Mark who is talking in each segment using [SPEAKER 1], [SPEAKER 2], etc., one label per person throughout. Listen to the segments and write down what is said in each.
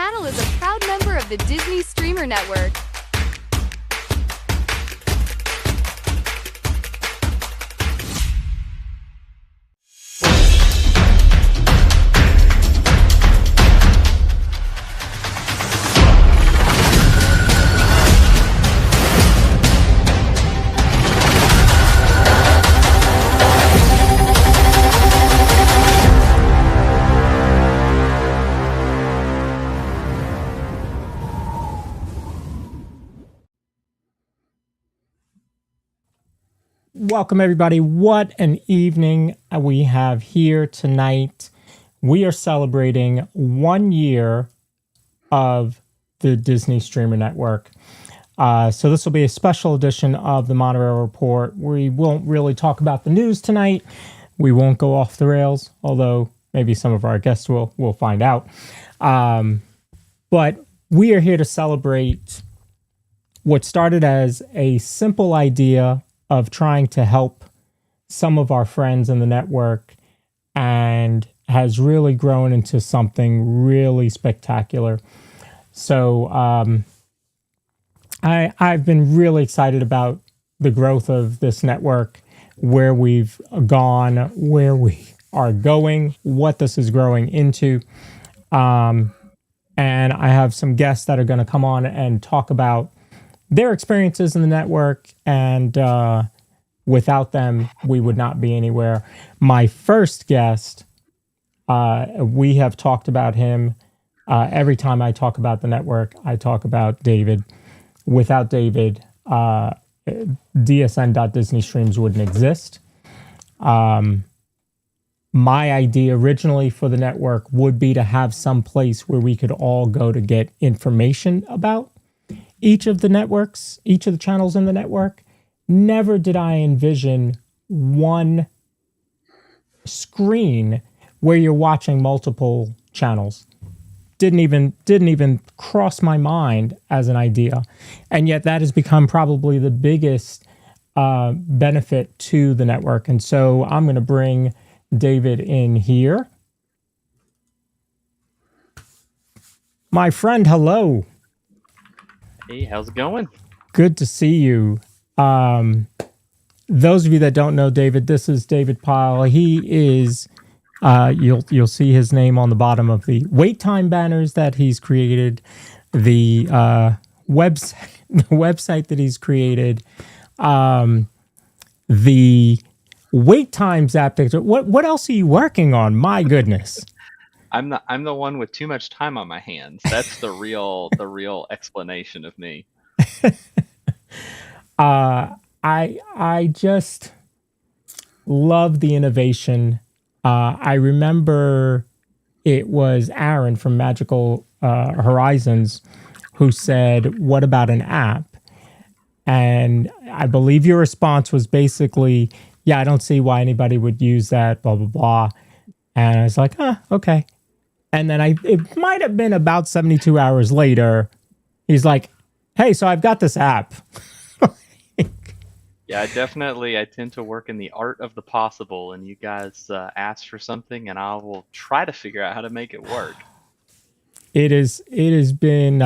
[SPEAKER 1] channel is a proud member of the Disney Streamer Network.
[SPEAKER 2] Welcome, everybody. What an evening we have here tonight. We are celebrating 1 year of the Disney Streamer Network. So this will be a special edition of the Monorail Report. We won't really talk about the news tonight. We won't go off the rails, although maybe some of our guests will. We'll find out. But we are here to celebrate what started as a simple idea of trying to help some of our friends in the network and has really grown into something really spectacular. So I've been really excited about the growth of this network, where we've gone, where we are going, what this is growing into. And I have some guests that are going to come on and talk about their experiences in the network, and without them, we would not be anywhere. My first guest, we have talked about him. Every time I talk about the network, I talk about David. Without David, dsn.disneystreams wouldn't exist. My idea originally for the network would be to have some place where we could all go to get information about each of the networks, each of the channels in the network. Never did I envision one screen where you're watching multiple channels. Didn't even cross my mind as an idea. And yet that has become probably the biggest benefit to the network. And so I'm going to bring David in here. My friend, hello.
[SPEAKER 3] Hey, how's it going?
[SPEAKER 2] Good to see you. Those of you that don't know David, this is David Pyle. He is, you'll see his name on the bottom of the wait time banners that he's created, the website that he's created, the wait times app. What else are you working on? My goodness.
[SPEAKER 3] I'm the one with too much time on my hands. That's the real explanation of me.
[SPEAKER 2] I just love the innovation. I remember it was Aaron from Magical Horizons who said, "What about an app?" And I believe your response was basically, "Yeah, I don't see why anybody would use that, blah, blah, blah." And I was like, okay. And then it might have been about 72 hours later, he's like, "Hey, so I've got this app."
[SPEAKER 3] Yeah, I tend to work in the art of the possible, and you guys ask for something, and I will try to figure out how to make it work.
[SPEAKER 2] It's been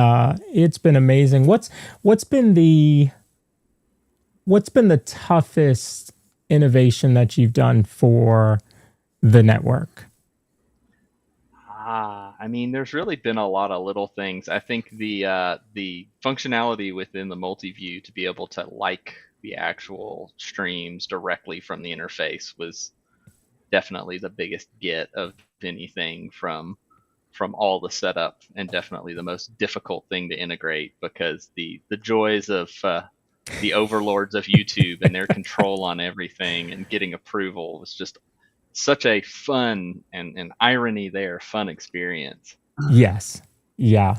[SPEAKER 2] amazing. What's been the toughest innovation that you've done for the network?
[SPEAKER 3] I mean, there's really been a lot of little things. I think the functionality within the multi-view to be able to like the actual streams directly from the interface was definitely the biggest get of anything from all the setup, and definitely the most difficult thing to integrate, because the joys of the overlords of YouTube and their control on everything and getting approval was just such a fun and irony there, fun experience.
[SPEAKER 2] Yes. Yeah.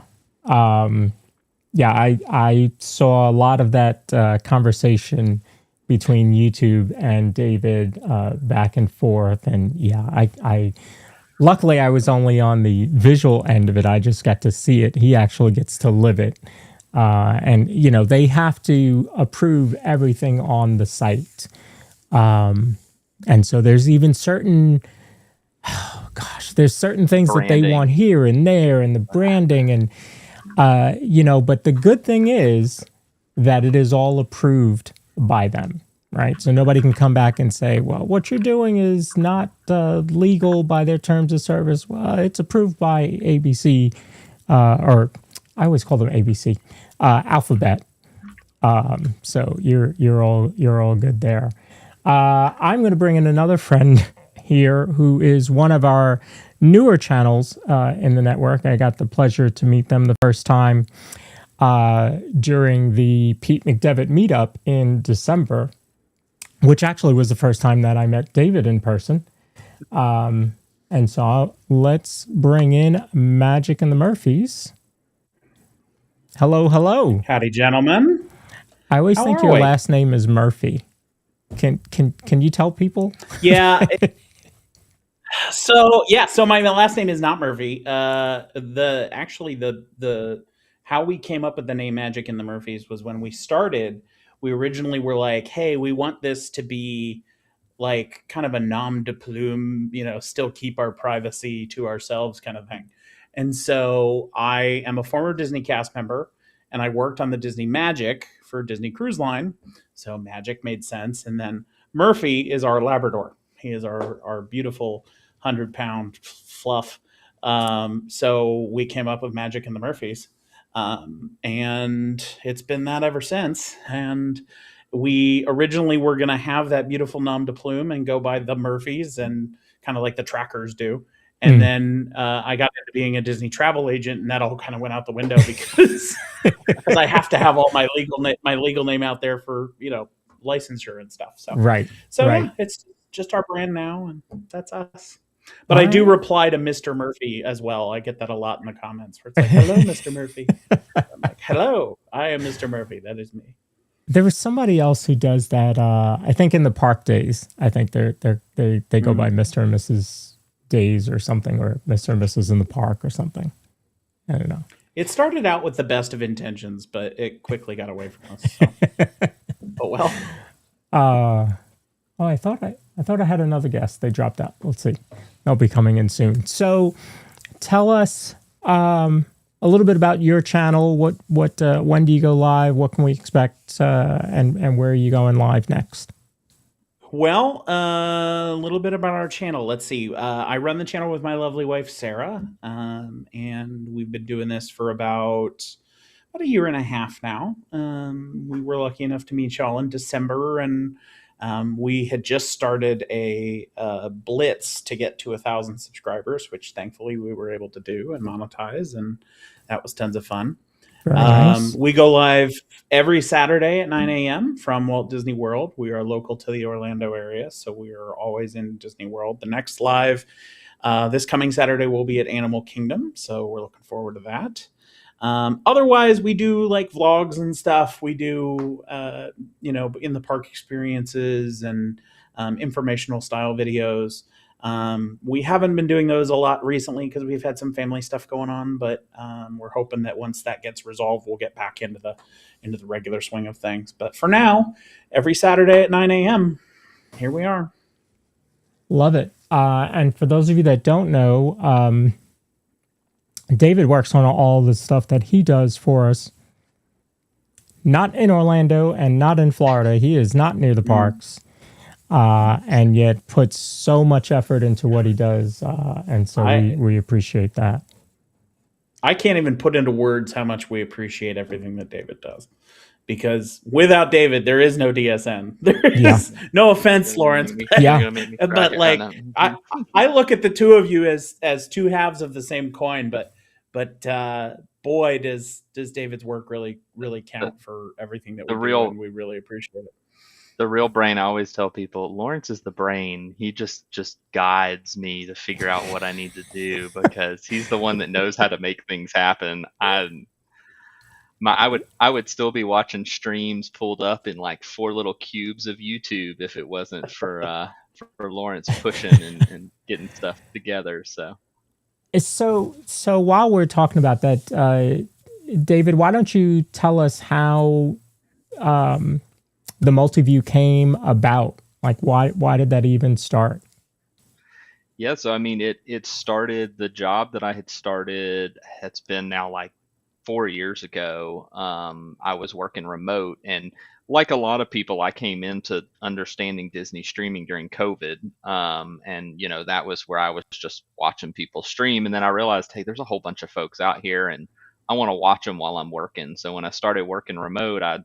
[SPEAKER 2] I saw a lot of that conversation between YouTube and David back and forth. And yeah, I luckily I was only on the visual end of it. I just got to see it. He actually gets to live it. And, they have to approve everything on the site. And so there's even certain, gosh, there's certain things that they
[SPEAKER 3] Branding.
[SPEAKER 2] want here and there, and the branding, and but the good thing is that it is all approved by them, right? So nobody can come back and say, well, what you're doing is not legal by their terms of service. Well, it's approved by ABC, or I always call them ABC, Alphabet. So you're all good there. I'm going to bring in another friend here who is one of our newer channels in the network. I got the pleasure to meet them the first time during the Pete McDevitt meetup in December, which actually was the first time that I met David in person. And so let's bring in Magic and the Murphys. Hello.
[SPEAKER 4] Howdy, gentlemen.
[SPEAKER 2] I always
[SPEAKER 4] How
[SPEAKER 2] think
[SPEAKER 4] are
[SPEAKER 2] your
[SPEAKER 4] we?
[SPEAKER 2] last name is Murphy. Can you tell people?
[SPEAKER 4] Yeah. So my last name is not Murphy. The how we came up with the name Magic and the Murphys was when we started. We originally were like, hey, we want this to be like kind of a nom de plume, still keep our privacy to ourselves kind of thing. And so I am a former Disney cast member, and I worked on the Disney Magic for Disney Cruise Line. So Magic made sense. And then Murphy is our Labrador. He is our beautiful 100-pound fluff. So we came up with Magic and the Murphys. And it's been that ever since. And we originally were going to have that beautiful nom de plume and go by the Murphys, and kind of like the trackers do. And then I got into being a Disney travel agent, and that all kind of went out the window because I have to have all my legal name out there for licensure and stuff. So
[SPEAKER 2] Right.
[SPEAKER 4] Yeah, it's just our brand now, and that's us. But I do reply to Mr. Murphy as well. I get that a lot in the comments where it's like, "Hello, Mr. Murphy." I'm like, "Hello, I am Mr. Murphy. That is me."
[SPEAKER 2] There was somebody else who does that. I think in the park days. I think they go by Mr. and Mrs. Days or something, or Mr. and Mrs. in the park or something. I don't know.
[SPEAKER 4] It started out with the best of intentions, but it quickly got away from us. So. But well.
[SPEAKER 2] I thought I had another guest. They dropped out. Let's see. They'll be coming in soon. So, tell us a little bit about your channel. What when do you go live? What can we expect? And where are you going live next?
[SPEAKER 4] Well, a little bit about our channel. Let's see. I run the channel with my lovely wife, Sarah, and we've been doing this for about a year and a half now. We were lucky enough to meet y'all in December, and we had just started a blitz to get to 1,000 subscribers, which thankfully we were able to do and monetize, and that was tons of fun.
[SPEAKER 2] Nice.
[SPEAKER 4] We go live every Saturday at 9 a.m. from Walt Disney World. We are local to the Orlando area, so we are always in Disney World. The next live this coming Saturday will be at Animal Kingdom, so we're looking forward to that. Otherwise, we do like vlogs and stuff. We do, in the park experiences and informational style videos. We haven't been doing those a lot recently because we've had some family stuff going on, but we're hoping that once that gets resolved, we'll get back into the regular swing of things. But for now, every Saturday at 9 a.m., here we are.
[SPEAKER 2] Love it. And for those of you that don't know, David works on all the stuff that he does for us. Not in Orlando and not in Florida. He is not near the parks. And yet puts so much effort into what he does. And so we appreciate that.
[SPEAKER 4] I can't even put into words how much we appreciate everything that David does. Because without David, there is no DSN. There is no offense, Lawrence. But like I look at the two of you as two halves of the same coin, but boy, does David's work really count for everything that we do, and we really appreciate it.
[SPEAKER 3] The real brain, I always tell people, Lawrence is the brain. He just guides me to figure out what I need to do because he's the one that knows how to make things happen. I would still be watching streams pulled up in like 4 little cubes of YouTube if it wasn't for Lawrence pushing and getting stuff together.
[SPEAKER 2] So while we're talking about that, David, why don't you tell us how the multi-view came about? Like, why did that even start?
[SPEAKER 3] Yeah, so I mean, it started the job that I had started. It's been now like 4 years ago. I was working remote, and like a lot of people, I came into understanding Disney streaming during COVID. And that was where I was just watching people stream, and then I realized, hey, there's a whole bunch of folks out here, and I want to watch them while I'm working. So when I started working remote, I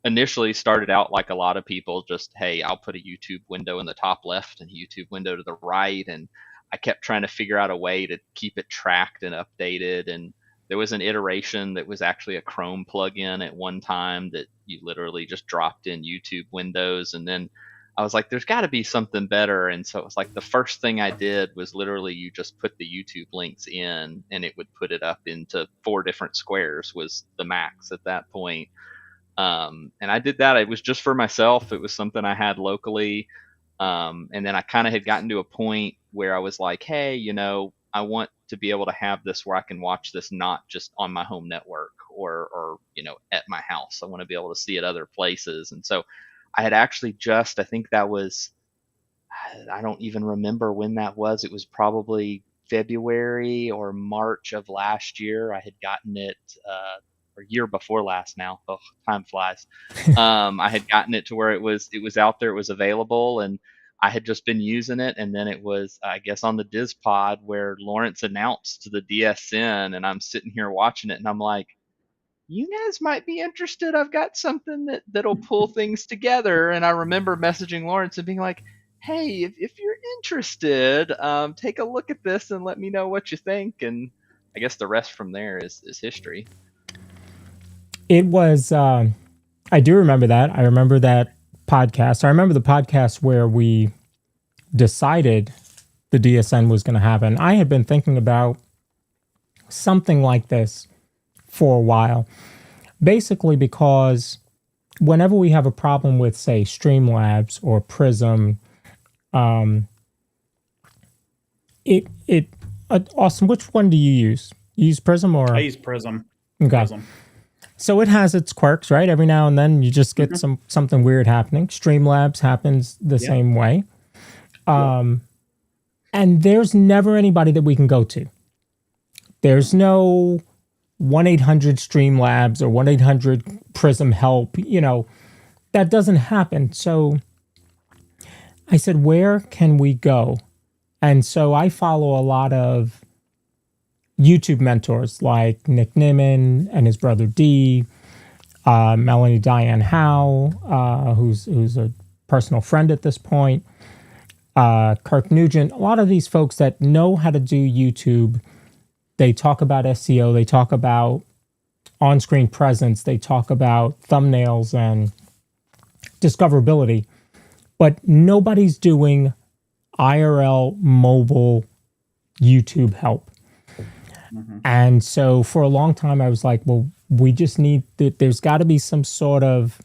[SPEAKER 3] initially started out like a lot of people, just, hey, I'll put a YouTube window in the top left and a YouTube window to the right. And I kept trying to figure out a way to keep it tracked and updated. And there was an iteration that was actually a Chrome plugin at one time that you literally just dropped in YouTube windows. And then I was like, there's got to be something better. And so it was like the first thing I did was literally you just put the YouTube links in and it would put it up into 4 different squares, was the max at that point. And I did that. It was just for myself. It was something I had locally. And then I kind of had gotten to a point where I was like, hey, I want to be able to have this where I can watch this not just on my home network or at my house. I want to be able to see it other places. And so I had actually I think that was, I don't even remember when that was. It was probably February or March of last year. I had gotten it, or year before last now. Oh, time flies. I had gotten it to where it was out there, it was available, and I had just been using it. And then it was, I guess, on the DizPod where Lawrence announced to the DSN, and I'm sitting here watching it, and I'm like, you guys might be interested. I've got something that'll pull things together. And I remember messaging Lawrence and being like, hey, if you're interested, take a look at this and let me know what you think. And I guess the rest from there is history.
[SPEAKER 2] It was, I do remember that. I remember that podcast. I remember the podcast where we decided the DSN was going to happen. I had been thinking about something like this for a while, basically because whenever we have a problem with, say, Streamlabs or Prism, Austin, which one do you use? You use Prism or?
[SPEAKER 4] I use Prism.
[SPEAKER 2] Okay.
[SPEAKER 4] Prism.
[SPEAKER 2] So it has its quirks, right? Every now and then you just get something weird happening. Streamlabs happens the same way. And there's never anybody that we can go to. There's no 1-800-STREAMLABS or 1-800-PRISM help. That doesn't happen. So I said, where can we go? And so I follow a lot of YouTube mentors like Nick Nimmin and his brother D, Melanie Diane Howe, who's a personal friend at this point, Kirk Nugent, a lot of these folks that know how to do YouTube. They talk about SEO, they talk about on-screen presence, they talk about thumbnails and discoverability, but nobody's doing IRL mobile YouTube help. And so for a long time, I was like, well, we just need, there's got to be some sort of,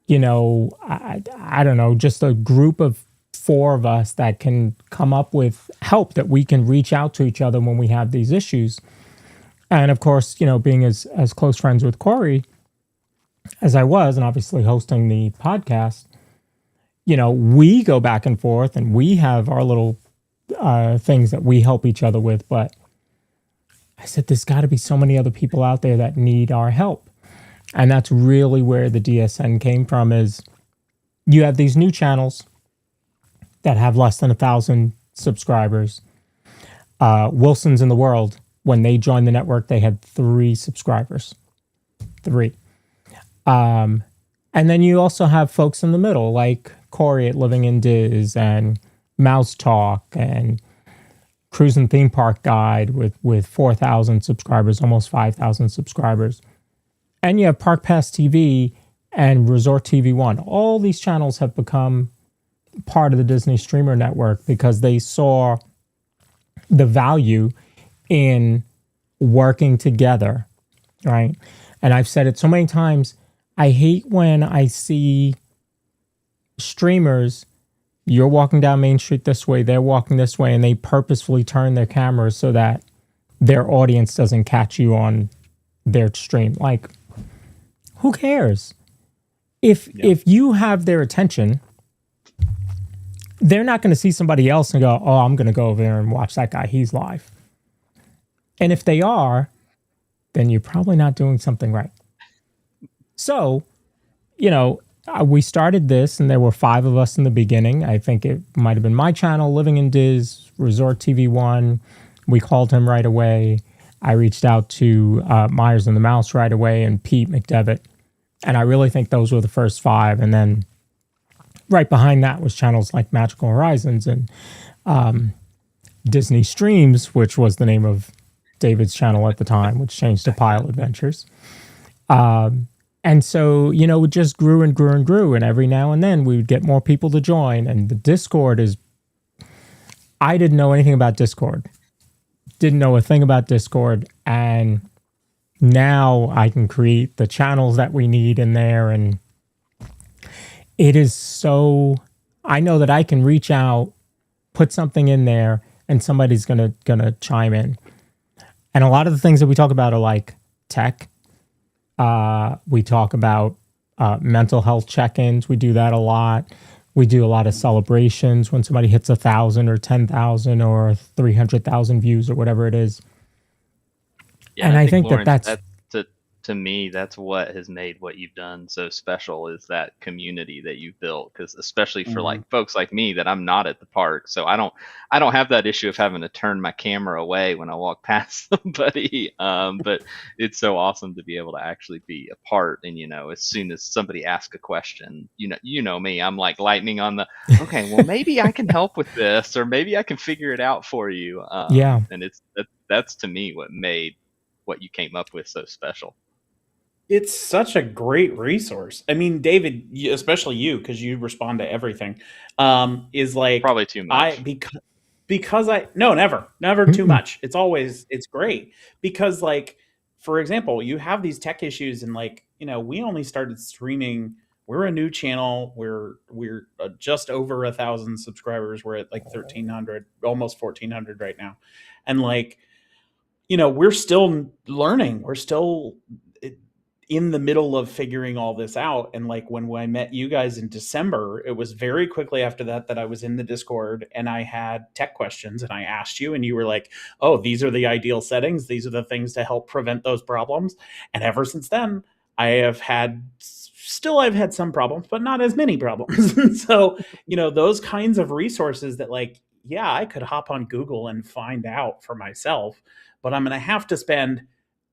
[SPEAKER 2] I don't know, just a group of 4 of us that can come up with help that we can reach out to each other when we have these issues. And of course, being as close friends with Corey as I was, and obviously hosting the podcast, we go back and forth and we have our little things that we help each other with. But I said, there's got to be so many other people out there that need our help. And that's really where the DSN came from, is you have these new channels that have less than 1,000 subscribers. Wilson's in the World, when they joined the network, they had 3 subscribers. 3. And then you also have folks in the middle, like Corey at Living in Diz and Mouse Talk and Cruising Theme Park Guide with 4,000 subscribers, almost 5,000 subscribers. And you have Park Pass TV and Resort TV 1. All these channels have become part of the Disney Streamer Network because they saw the value in working together, right? And I've said it so many times, I hate when I see streamers, you're walking down Main Street this way, they're walking this way, and they purposefully turn their cameras so that their audience doesn't catch you on their stream. Like, who cares? If you have their attention, they're not going to see somebody else and go, oh, I'm going to go over there and watch that guy. He's live. And if they are, then you're probably not doing something right. So, we started this and there were 5 of us in the beginning. I think it might have been my channel, Living in Diz, Resort TV 1. We called him right away. I reached out to Myers and the Mouse right away and Pete McDevitt. And I really think those were the first 5. And then right behind that was channels like Magical Horizons and Disney Streams, which was the name of David's channel at the time, which changed to Pile Adventures. And so, it just grew and grew and grew. And every now and then we would get more people to join. And the Discord I didn't know anything about Discord. Didn't know a thing about Discord. And now I can create the channels that we need in there. And it is so, I know that I can reach out, put something in there, and somebody's gonna chime in. And a lot of the things that we talk about are like tech. We talk about mental health check-ins. We do that a lot. We do a lot of celebrations when somebody hits 1,000 or 10,000 or 300,000 views or whatever it is.
[SPEAKER 3] Yeah,
[SPEAKER 2] and I think
[SPEAKER 3] Lawrence,
[SPEAKER 2] that's
[SPEAKER 3] to me, that's what has made what you've done so special, is that community that you've built. Because especially for like folks like me, that I'm not at the park, so I don't have that issue of having to turn my camera away when I walk past somebody. But it's so awesome to be able to actually be a part. And as soon as somebody asks a question, you know me, I'm like lightning on the okay. Well, maybe I can help with this, or maybe I can figure it out for you. And that's to me what made what you came up with so special.
[SPEAKER 4] It's such a great resource. I mean, David, especially you, because you respond to everything, is like
[SPEAKER 3] probably too much.
[SPEAKER 4] Never too much. It's great because, like, for example, you have these tech issues, and like, we only started streaming. We're a new channel. We're just over 1,000 subscribers. We're at like 1,300, almost 1,400 right now, and like, we're still learning. We're still in the middle of figuring all this out. And like when I met you guys in December, it was very quickly after that I was in the Discord and I had tech questions and I asked you and you were like, oh, these are the ideal settings. These are the things to help prevent those problems. And ever since then, I've had some problems, but not as many problems. So, those kinds of resources that like, yeah, I could hop on Google and find out for myself, but I'm going to have to spend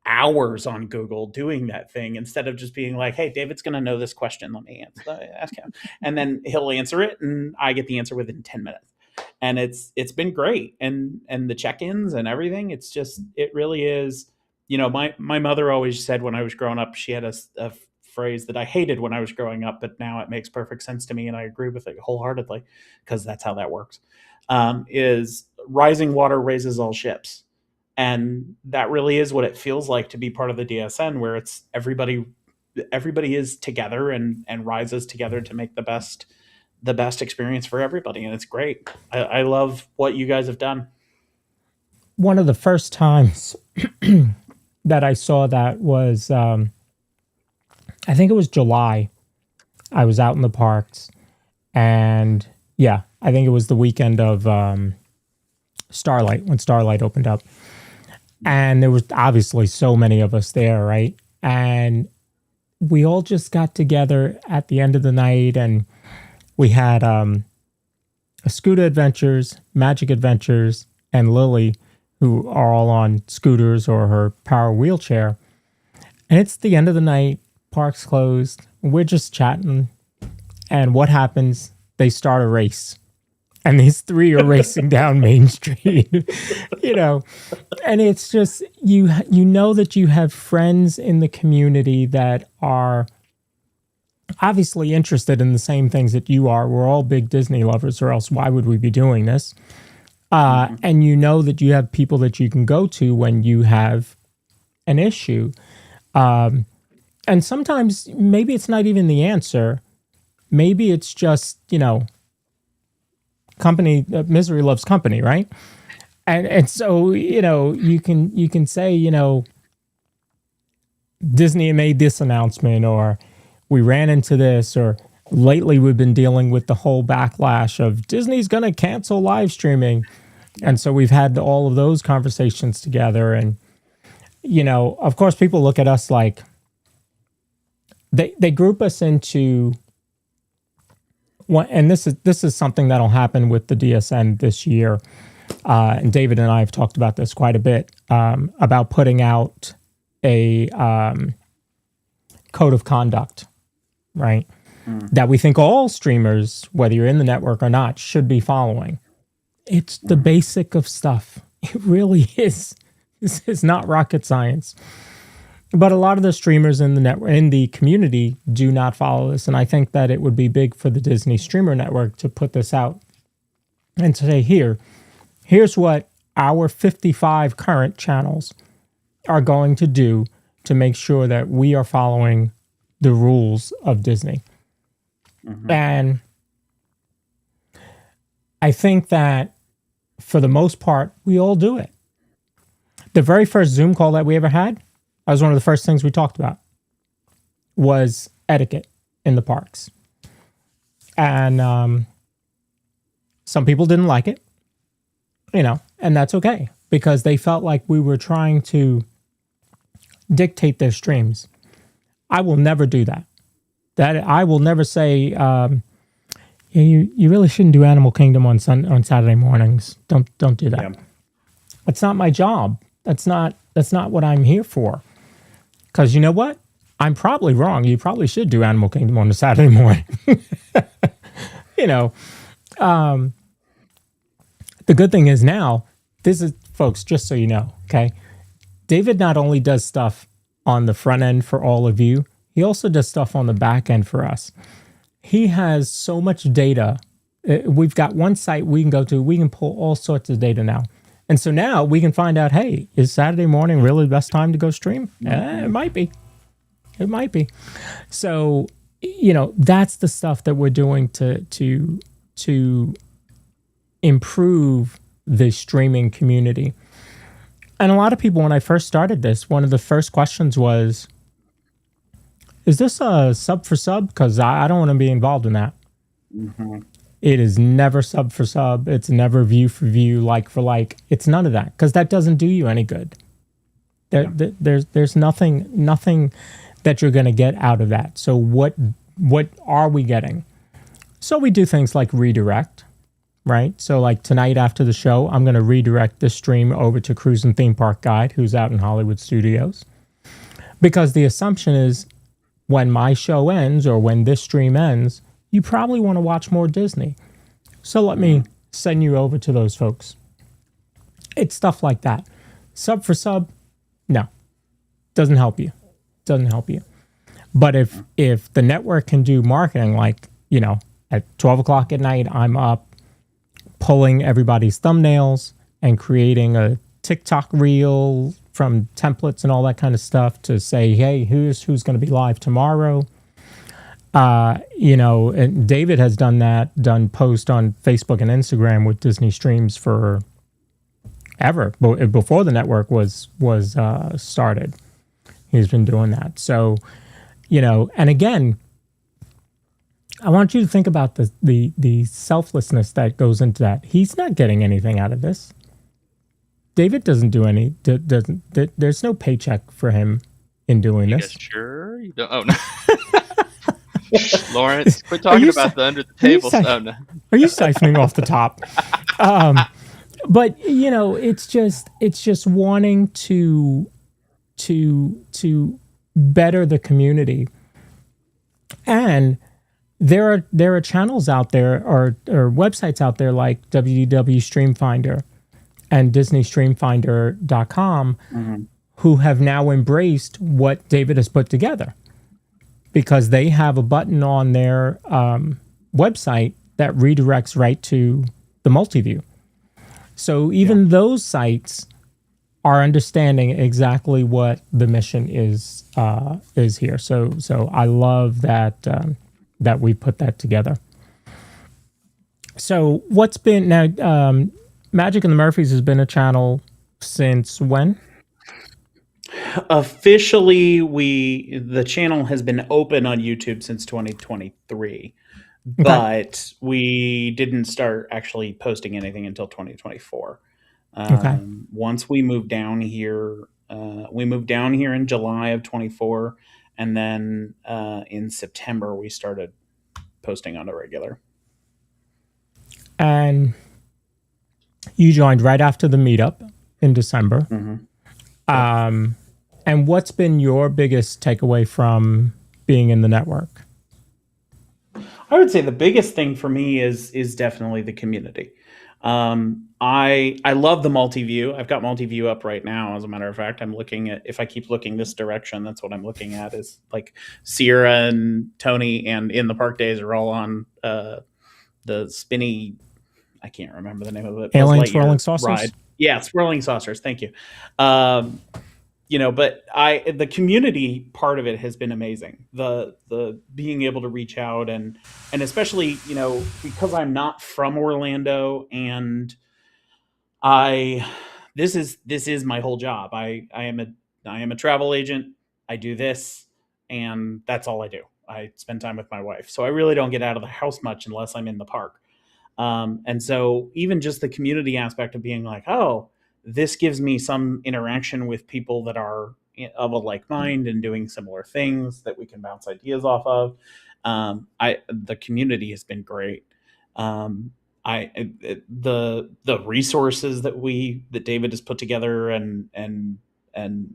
[SPEAKER 4] hours on Google doing that thing instead of just being like, hey, David's going to know this question. Let me ask him. And then he'll answer it and I get the answer within 10 minutes. And it's been great. And the check-ins and everything, it really is, my mother always said when I was growing up, she had a phrase that I hated when I was growing up, but now it makes perfect sense to me. And I agree with it wholeheartedly because that's how that works, is rising water raises all ships. And that really is what it feels like to be part of the DSN, where it's everybody is together and rises together to make the best experience for everybody. And it's great. I love what you guys have done.
[SPEAKER 2] One of the first times that I saw that was, I think it was July. I was out in the parks and I think it was the weekend of Starlight, when Starlight opened up. And there was obviously so many of us there, right? And we all just got together at the end of the night and we had Scooter Adventures, Magic Adventures, and Lily, who are all on scooters or her power wheelchair. And it's the end of the night, park's closed, we're just chatting. And what happens? They start a race. And these 3 are racing down Main Street, and it's just, you know that you have friends in the community that are obviously interested in the same things that you are. We're all big Disney lovers, or else why would we be doing this? And you know that you have people that you can go to when you have an issue. And sometimes maybe it's not even the answer. Maybe it's just, company, misery loves company, right? And so, you can say, Disney made this announcement, or we ran into this, or lately we've been dealing with the whole backlash of Disney's going to cancel live streaming. And so we've had all of those conversations together. And, of course, people look at us like they group us into one. And this is something that'll happen with the DSN this year. And David and I have talked about this quite a bit, about putting out a code of conduct, right? That we think all streamers, whether you're in the network or not, should be following. It's the basic of stuff. It really is. This is not rocket science. But a lot of the streamers in the network, in the community, do not follow this. And I think that it would be big for the Disney Streamer Network to put this out and to say, here's what our 55 current channels are going to do to make sure that we are following the rules of Disney. And I think that for the most part, we all do it. The very first Zoom call that we ever had, that was one of the first things we talked about, was etiquette in the parks. And some people didn't like it, and that's okay, because they felt like we were trying to dictate their streams. I will never do that. I will never say, you really shouldn't do Animal Kingdom on Saturday mornings. Don't do that. Yeah. That's not my job. That's not what I'm here for. Because you know what? I'm probably wrong. You probably should do Animal Kingdom on a Saturday morning. The good thing is now, this is, folks, just so you know, okay? David not only does stuff on the front end for all of you, he also does stuff on the back end for us. He has so much data. We've got one site we can go to. We can pull all sorts of data now. And so now we can find out, hey, is Saturday morning really the best time to go stream? It might be. It might be. So, that's the stuff that we're doing to improve the streaming community. And a lot of people, when I first started this, one of the first questions was, is this a sub for sub? Because I don't want to be involved in that. It is never sub for sub. It's never view for view, like for like. It's none of that, because that doesn't do you any good. There's nothing that you're going to get out of that. So what are we getting? So we do things like redirect, right? So like tonight after the show, I'm going to redirect this stream over to Cruisin' Theme Park Guide, who's out in Hollywood Studios. Because the assumption is, when my show ends or when this stream ends, you probably want to watch more Disney. So let me send you over to those folks. It's stuff like that. Sub for sub, no. Doesn't help you. But if the network can do marketing, like, at 12 o'clock at night, I'm up pulling everybody's thumbnails and creating a TikTok reel from templates and all that kind of stuff to say, hey, who's going to be live tomorrow? And David has done post on Facebook and Instagram with Disney Streams for ever, before the network was started. He's been doing that. So, and again, I want you to think about the selflessness that goes into that. He's not getting anything out of this. David doesn't do any. There's no paycheck for him in doing this.
[SPEAKER 3] Sure, you don't. Oh no, Lawrence, quit talking about the under the table stuff. No.
[SPEAKER 2] Are you siphoning off the top? But it's just wanting to better the community, and there are channels out there or websites out there like WDW Stream Finder and DisneyStreamFinder.com, who have now embraced what David has put together, because they have a button on their website that redirects right to the multi-view. So even those sites are understanding exactly what the mission is here. So I love that that we put that together. So what's been now? Magic and the Murphys has been a channel since when?
[SPEAKER 4] Officially, the channel has been open on YouTube since 2023,
[SPEAKER 2] Okay.
[SPEAKER 4] but we didn't start actually posting anything until 2024.
[SPEAKER 2] Okay.
[SPEAKER 4] Once we moved down here in July of 24, and then in September we started posting on a regular.
[SPEAKER 2] And you joined right after the meetup in December. And what's been your biggest takeaway from being in the network?
[SPEAKER 4] I would say the biggest thing for me is definitely the community. I love the multi-view. I've got multi-view up right now. As a matter of fact, I'm looking at, if I keep looking this direction, that's what I'm looking at, is like Sierra and Tony and In the Park Days are all on the spinny, I can't remember the name of it.
[SPEAKER 2] Alien Swirling Saucers?
[SPEAKER 4] Ride. Yeah, Swirling Saucers. Thank you. But the community part of it has been amazing. The being able to reach out and especially, because I'm not from Orlando, and this is my whole job. I am a travel agent. I do this, and that's all I do. I spend time with my wife. So I really don't get out of the house much unless I'm in the park. And so even just the community aspect of being like, oh, this gives me some interaction with people that are of a like mind and doing similar things that we can bounce ideas off of. The community has been great. The resources that David has put together and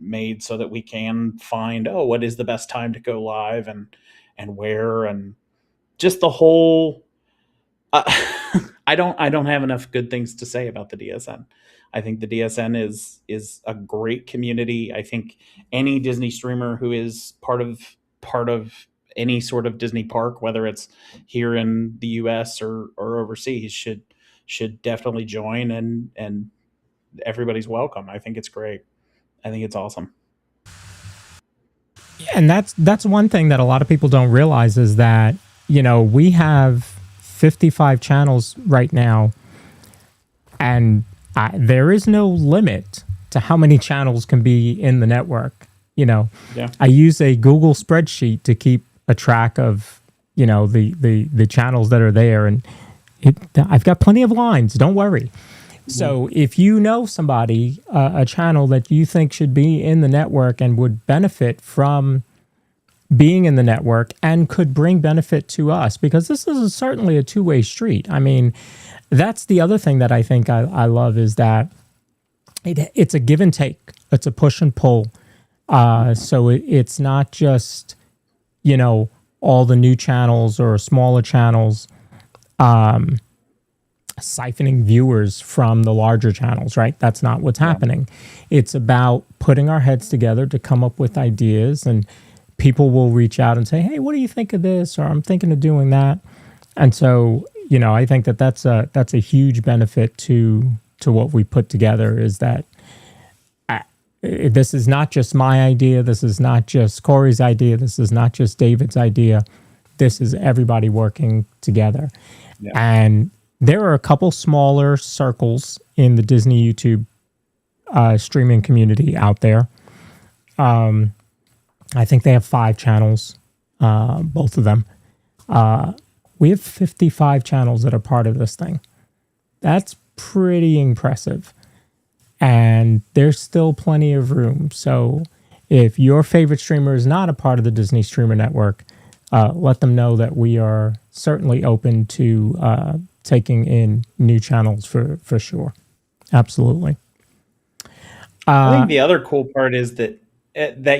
[SPEAKER 4] made so that we can find, what is the best time to go live and where, and just the whole. I don't have enough good things to say about the DSN. I think the DSN is a great community. I think any Disney streamer who is part of any sort of Disney park, whether it's here in the US or overseas, should definitely join, and everybody's welcome. I think it's great. I think it's awesome.
[SPEAKER 2] And that's one thing that a lot of people don't realize is that, we have 55 channels right now, and there is no limit to how many channels can be in the network.
[SPEAKER 4] Yeah.
[SPEAKER 2] I use a Google spreadsheet to keep a track of, the channels that are there, and I've got plenty of lines. Don't worry. So if you know somebody, a channel that you think should be in the network and would benefit from being in the network and could bring benefit to us, because this is certainly a two-way street. I mean, that's the other thing that I think I love, is that it's a give and take. It's a push and pull. So it's not just, all the new channels or smaller channels siphoning viewers from the larger channels, right? That's not what's happening. It's about putting our heads together to come up with ideas, and people will reach out and say, hey, what do you think of this? Or I'm thinking of doing that. And so, I think that's a huge benefit to what we put together, is that this is not just my idea. This is not just Corey's idea. This is not just David's idea. This is everybody working together. Yeah. And there are a couple smaller circles in the Disney YouTube streaming community out there. I think they have 5 channels, both of them. We have 55 channels that are part of this thing. That's pretty impressive. And there's still plenty of room. So if your favorite streamer is not a part of the Disney Streamer Network, let them know that we are certainly open to taking in new channels for sure. Absolutely.
[SPEAKER 4] I think the other cool part is that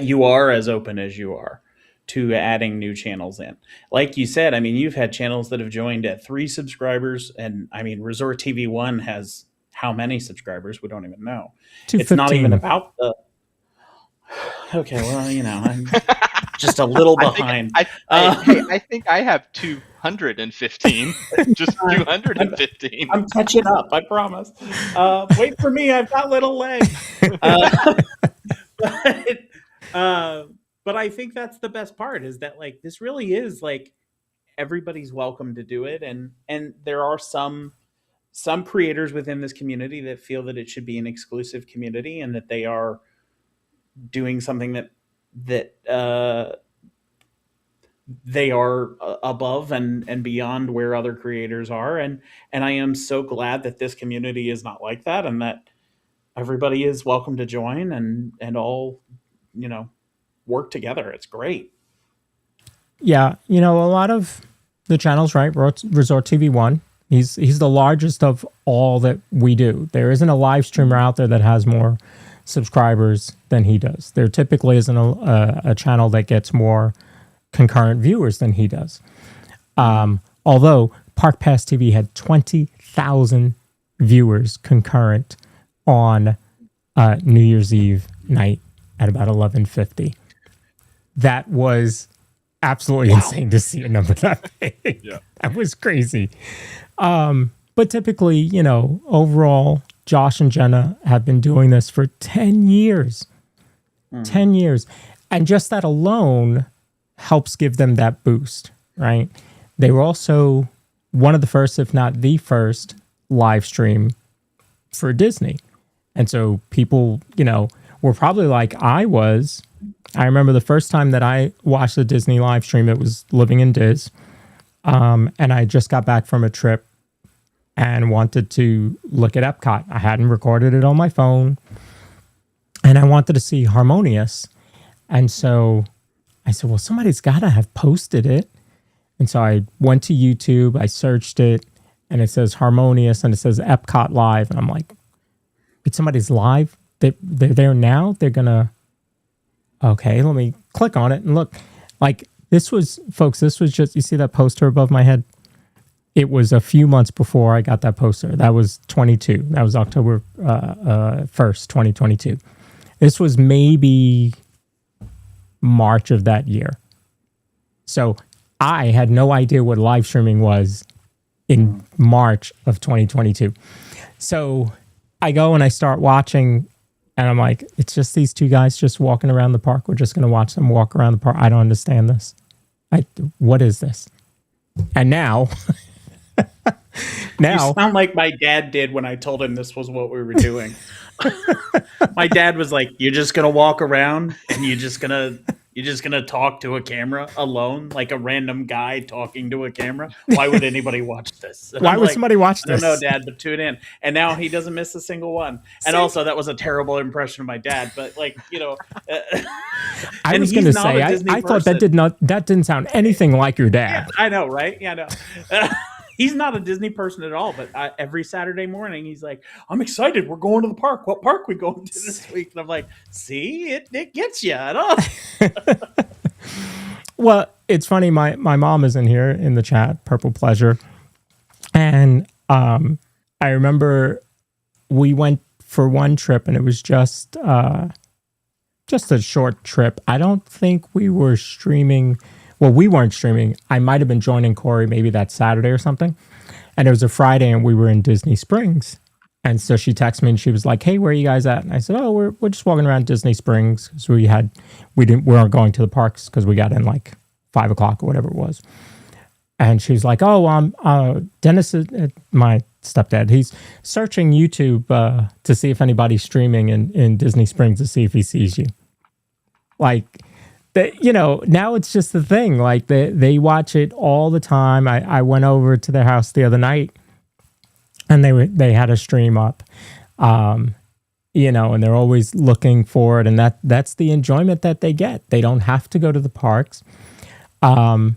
[SPEAKER 4] you are as open as you are to adding new channels in. Like you said, I mean, you've had channels that have joined at 3 subscribers, and I mean, Resort TV 1 has how many subscribers? We don't even know. It's not even about the. Okay, well, I'm just a little behind.
[SPEAKER 3] I think I have 215. Just 215.
[SPEAKER 4] I'm catching up, I promise. Wait for me, I've got little legs. But I think that's the best part, is that like this really is like everybody's welcome to do it, and there are some creators within this community that feel that it should be an exclusive community, and that they are doing something that they are above and beyond where other creators are, and I am so glad that this community is not like that, and that everybody is welcome to join and all, you know, work together. It's great.
[SPEAKER 2] Yeah, you know, a lot of the channels, right? Resort TV One. He's the largest of all that we do. There isn't a live streamer out there that has more subscribers than he does. There typically isn't a channel that gets more concurrent viewers than he does. Although Park Pass TV had 20,000 viewers concurrent on New Year's Eve night at about 11:50. That was absolutely insane to see a number that big.
[SPEAKER 3] Yeah.
[SPEAKER 2] That was crazy. But typically, you know, overall, Josh and Jenna have been doing this for 10 years. 10 years. And just that alone helps give them that boost, right? They were also one of the first, if not the first, live stream for Disney. And so people, you know, were probably like I was. I remember the first time that I watched the Disney live stream, it was living in Diz. And I just got back from a trip and wanted to look at Epcot. I hadn't recorded it on my phone. And I wanted to see Harmonious. And so I said, well, somebody's got to have posted it. And so I went to YouTube, I searched it, and it says Harmonious, and it says Epcot Live. And I'm like, wait, somebody's live? They're there now? They're going to... Okay, let me click on it and look. Like, this was, folks, this was just, you see that poster above my head? It was a few months before I got that poster. That was 22. That was October 1st, 2022. This was maybe March of that year. So I had no idea what live streaming was in March of 2022. So I go and I start watching, and I'm like, it's just these two guys just walking around the park. We're just going to watch them walk around the park. I don't understand this. What is this? And now...
[SPEAKER 4] You sound like my dad did when I told him this was what we were doing. My dad was like, "You're just gonna walk around and you're just gonna talk to a camera alone, like a random guy talking to a camera. Why would anybody watch this?" And
[SPEAKER 2] Why would somebody watch this?
[SPEAKER 4] I don't know, Dad, but tune in. And now he doesn't miss a single one. And also, that was a terrible impression of my dad. But like, you know,
[SPEAKER 2] I was going to say, I thought that didn't sound anything like your dad.
[SPEAKER 4] Yeah, I know, right? Yeah, I know. He's not a Disney person at all, but every Saturday morning he's like, "I'm excited. We're going to the park. What park we going to this week?" And I'm like, "See, it gets you."
[SPEAKER 2] Well, it's funny. My mom is in here in the chat, Purple Pleasure, and I remember we went for one trip, and it was just a short trip. I don't think we were streaming. Well, we weren't streaming. I might have been joining Corey maybe that Saturday or something. And it was a Friday and we were in Disney Springs. And so she texted me and she was like, "Hey, where are you guys at?" And I said, "Oh, we're just walking around Disney Springs." So we weren't going to the parks because we got in like 5 o'clock or whatever it was. And she was like, "Oh, Dennis, my stepdad, he's searching YouTube to see if anybody's streaming in Disney Springs to see if he sees you." Like, you know, now it's just the thing. Like they watch it all the time. I went over to their house the other night, and they had a stream up, you know, and they're always looking for it, and that's the enjoyment that they get. They don't have to go to the parks. My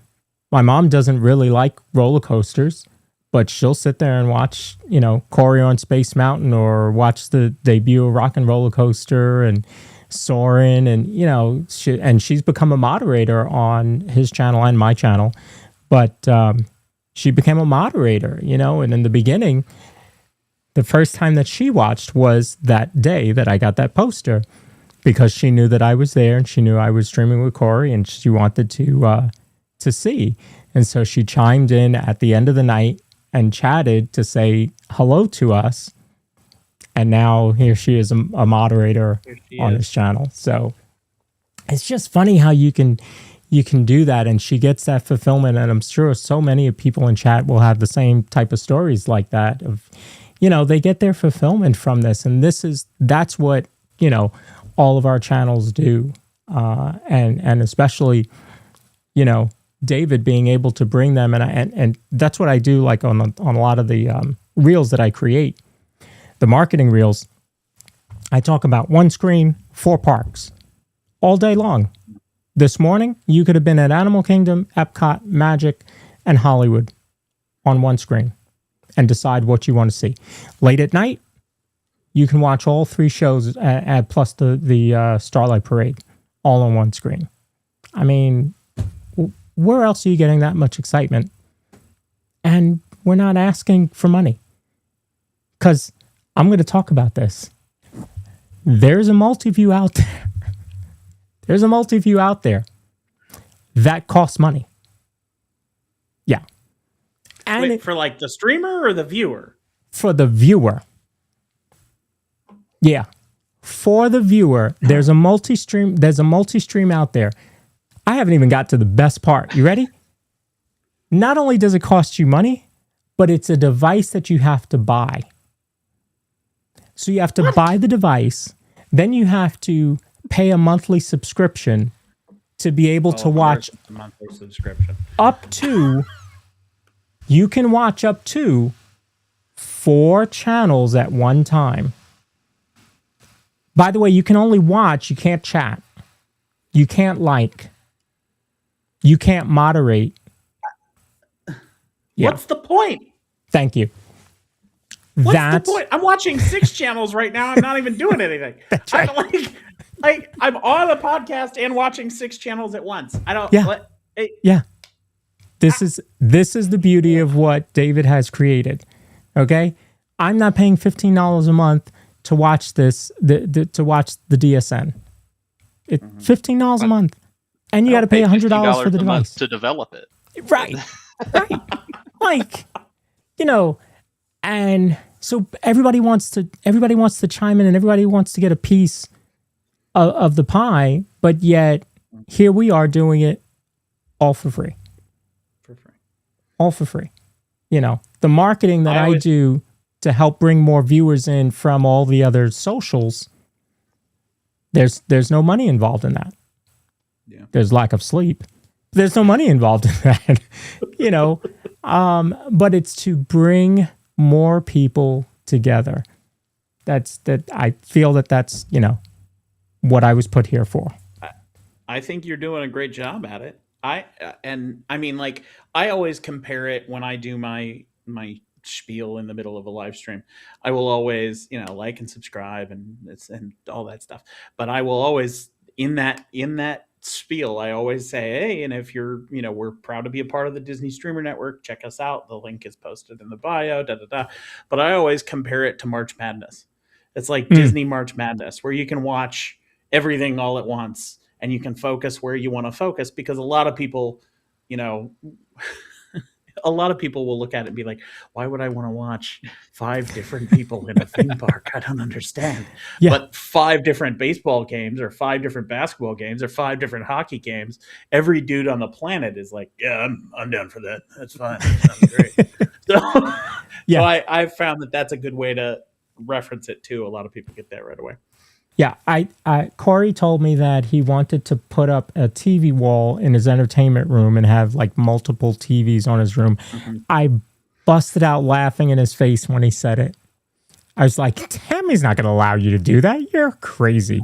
[SPEAKER 2] mom doesn't really like roller coasters, but she'll sit there and watch, you know, Corey on Space Mountain or watch the debut of Rock and Roller Coaster and Soarin', and you know, she's become a moderator on his channel and my channel, but she became a moderator, you know. And in the beginning, the first time that she watched was that day that I got that poster, because she knew that I was there and she knew I was streaming with Corey, and she wanted to see, and so she chimed in at the end of the night and chatted to say hello to us. And now here she is, a moderator on his channel. So it's just funny how you can do that, and she gets that fulfillment. And I'm sure so many people in chat will have the same type of stories like that. Of, you know, they get their fulfillment from this, and that's what, you know, all of our channels do, and especially, David being able to bring them, and that's what I do, like on a lot of the reels that I create, the marketing reels. I talk about one screen, 4 parks, all day long. This morning, you could have been at Animal Kingdom, Epcot, Magic, and Hollywood on one screen and decide what you want to see. Late at night, you can watch all 3 shows plus the Starlight Parade all on one screen. I mean, where else are you getting that much excitement? And we're not asking for money. Because I'm going to talk about this. There's a multi-view out there. There's a multi-view out there that costs money. Yeah. And
[SPEAKER 4] Wait, for like the streamer or the viewer?
[SPEAKER 2] For the viewer. Yeah. For the viewer, there's a multi-stream out there. I haven't even got to the best part. You ready? Not only does it cost you money, but it's a device that you have to buy. So you have to buy the device, then you have to pay a monthly subscription to be able to watch
[SPEAKER 4] a monthly subscription.
[SPEAKER 2] You can watch up to 4 channels at one time. By the way, you can only watch, you can't chat. You can't like. You can't moderate. Yeah.
[SPEAKER 4] What's the point?
[SPEAKER 2] Thank you.
[SPEAKER 4] What's the point? I'm watching 6 channels right now. I'm not even doing anything.
[SPEAKER 2] That's right.
[SPEAKER 4] I'm on a podcast and watching 6 channels at once. I don't.
[SPEAKER 2] Yeah. Yeah. This is the beauty of what David has created. Okay, I'm not paying $15 a month to watch this. To watch the DSN. $15 a month, and you got to pay $100 for the device
[SPEAKER 3] to develop it.
[SPEAKER 2] Right. Right. Like, and so everybody wants to chime in, and everybody wants to get a piece of the pie, but yet here we are doing it all for free. All for free. The marketing that I do to help bring more viewers in from all the other socials, there's no money involved in that. Yeah. There's lack of sleep. There's no money involved in that. But it's to bring more people together. I feel that's what I was put here for.
[SPEAKER 4] I think you're doing a great job at it. I always compare it when I do my spiel in the middle of a live stream. I will always, like and subscribe and all that stuff. But I will always in that spiel, I always say, hey, and if you're, we're proud to be a part of the Disney Streamer Network. Check us out. The link is posted in the bio. But I always compare it to March Madness. It's like Disney March Madness, where you can watch everything all at once. And you can focus where you want to focus, because a lot of people, will look at it and be like, why would I want to watch 5 different people in a theme park? I don't understand. Yeah. But 5 different baseball games or 5 different basketball games or 5 different hockey games, every dude on the planet is like, yeah, I'm down for that. That's fine. That sounds great. So I found that that's a good way to reference it too. A lot of people get that right away.
[SPEAKER 2] Yeah, Corey told me that he wanted to put up a TV wall in his entertainment room and have like multiple TVs on his room. Mm-hmm. I busted out laughing in his face when he said it. I was like, Tammy's not going to allow you to do that. You're crazy.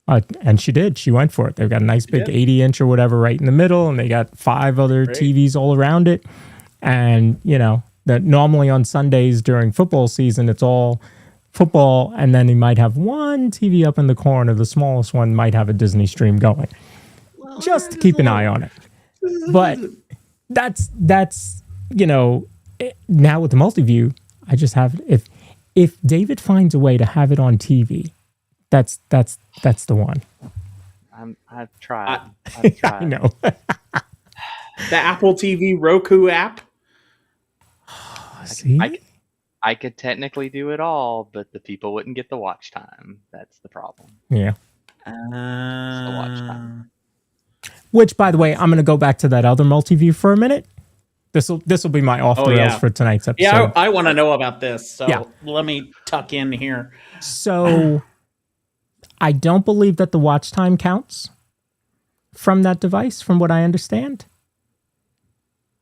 [SPEAKER 2] And she did. She went for it. They've got a nice big 80-inch or whatever right in the middle, and they got 5 other TVs all around it. And, that normally on Sundays during football season, it's all football, and then he might have one TV up in the corner. The smallest one might have a Disney stream going, just to keep an eye on it. But that's now with the multi-view, I just have if David finds a way to have it on TV, that's the one.
[SPEAKER 3] I've tried.
[SPEAKER 2] I know.
[SPEAKER 4] The Apple TV Roku app.
[SPEAKER 2] See?
[SPEAKER 3] I could technically do it all, but the people wouldn't get the watch time. That's the problem.
[SPEAKER 2] Yeah.
[SPEAKER 3] The watch time.
[SPEAKER 2] Which, by the way, I'm going to go back to that other multi-view for a minute. This will be my off the rails for tonight's episode.
[SPEAKER 4] Yeah, I want to know about this. So let me tuck in here.
[SPEAKER 2] So I don't believe that the watch time counts from that device, from what I understand.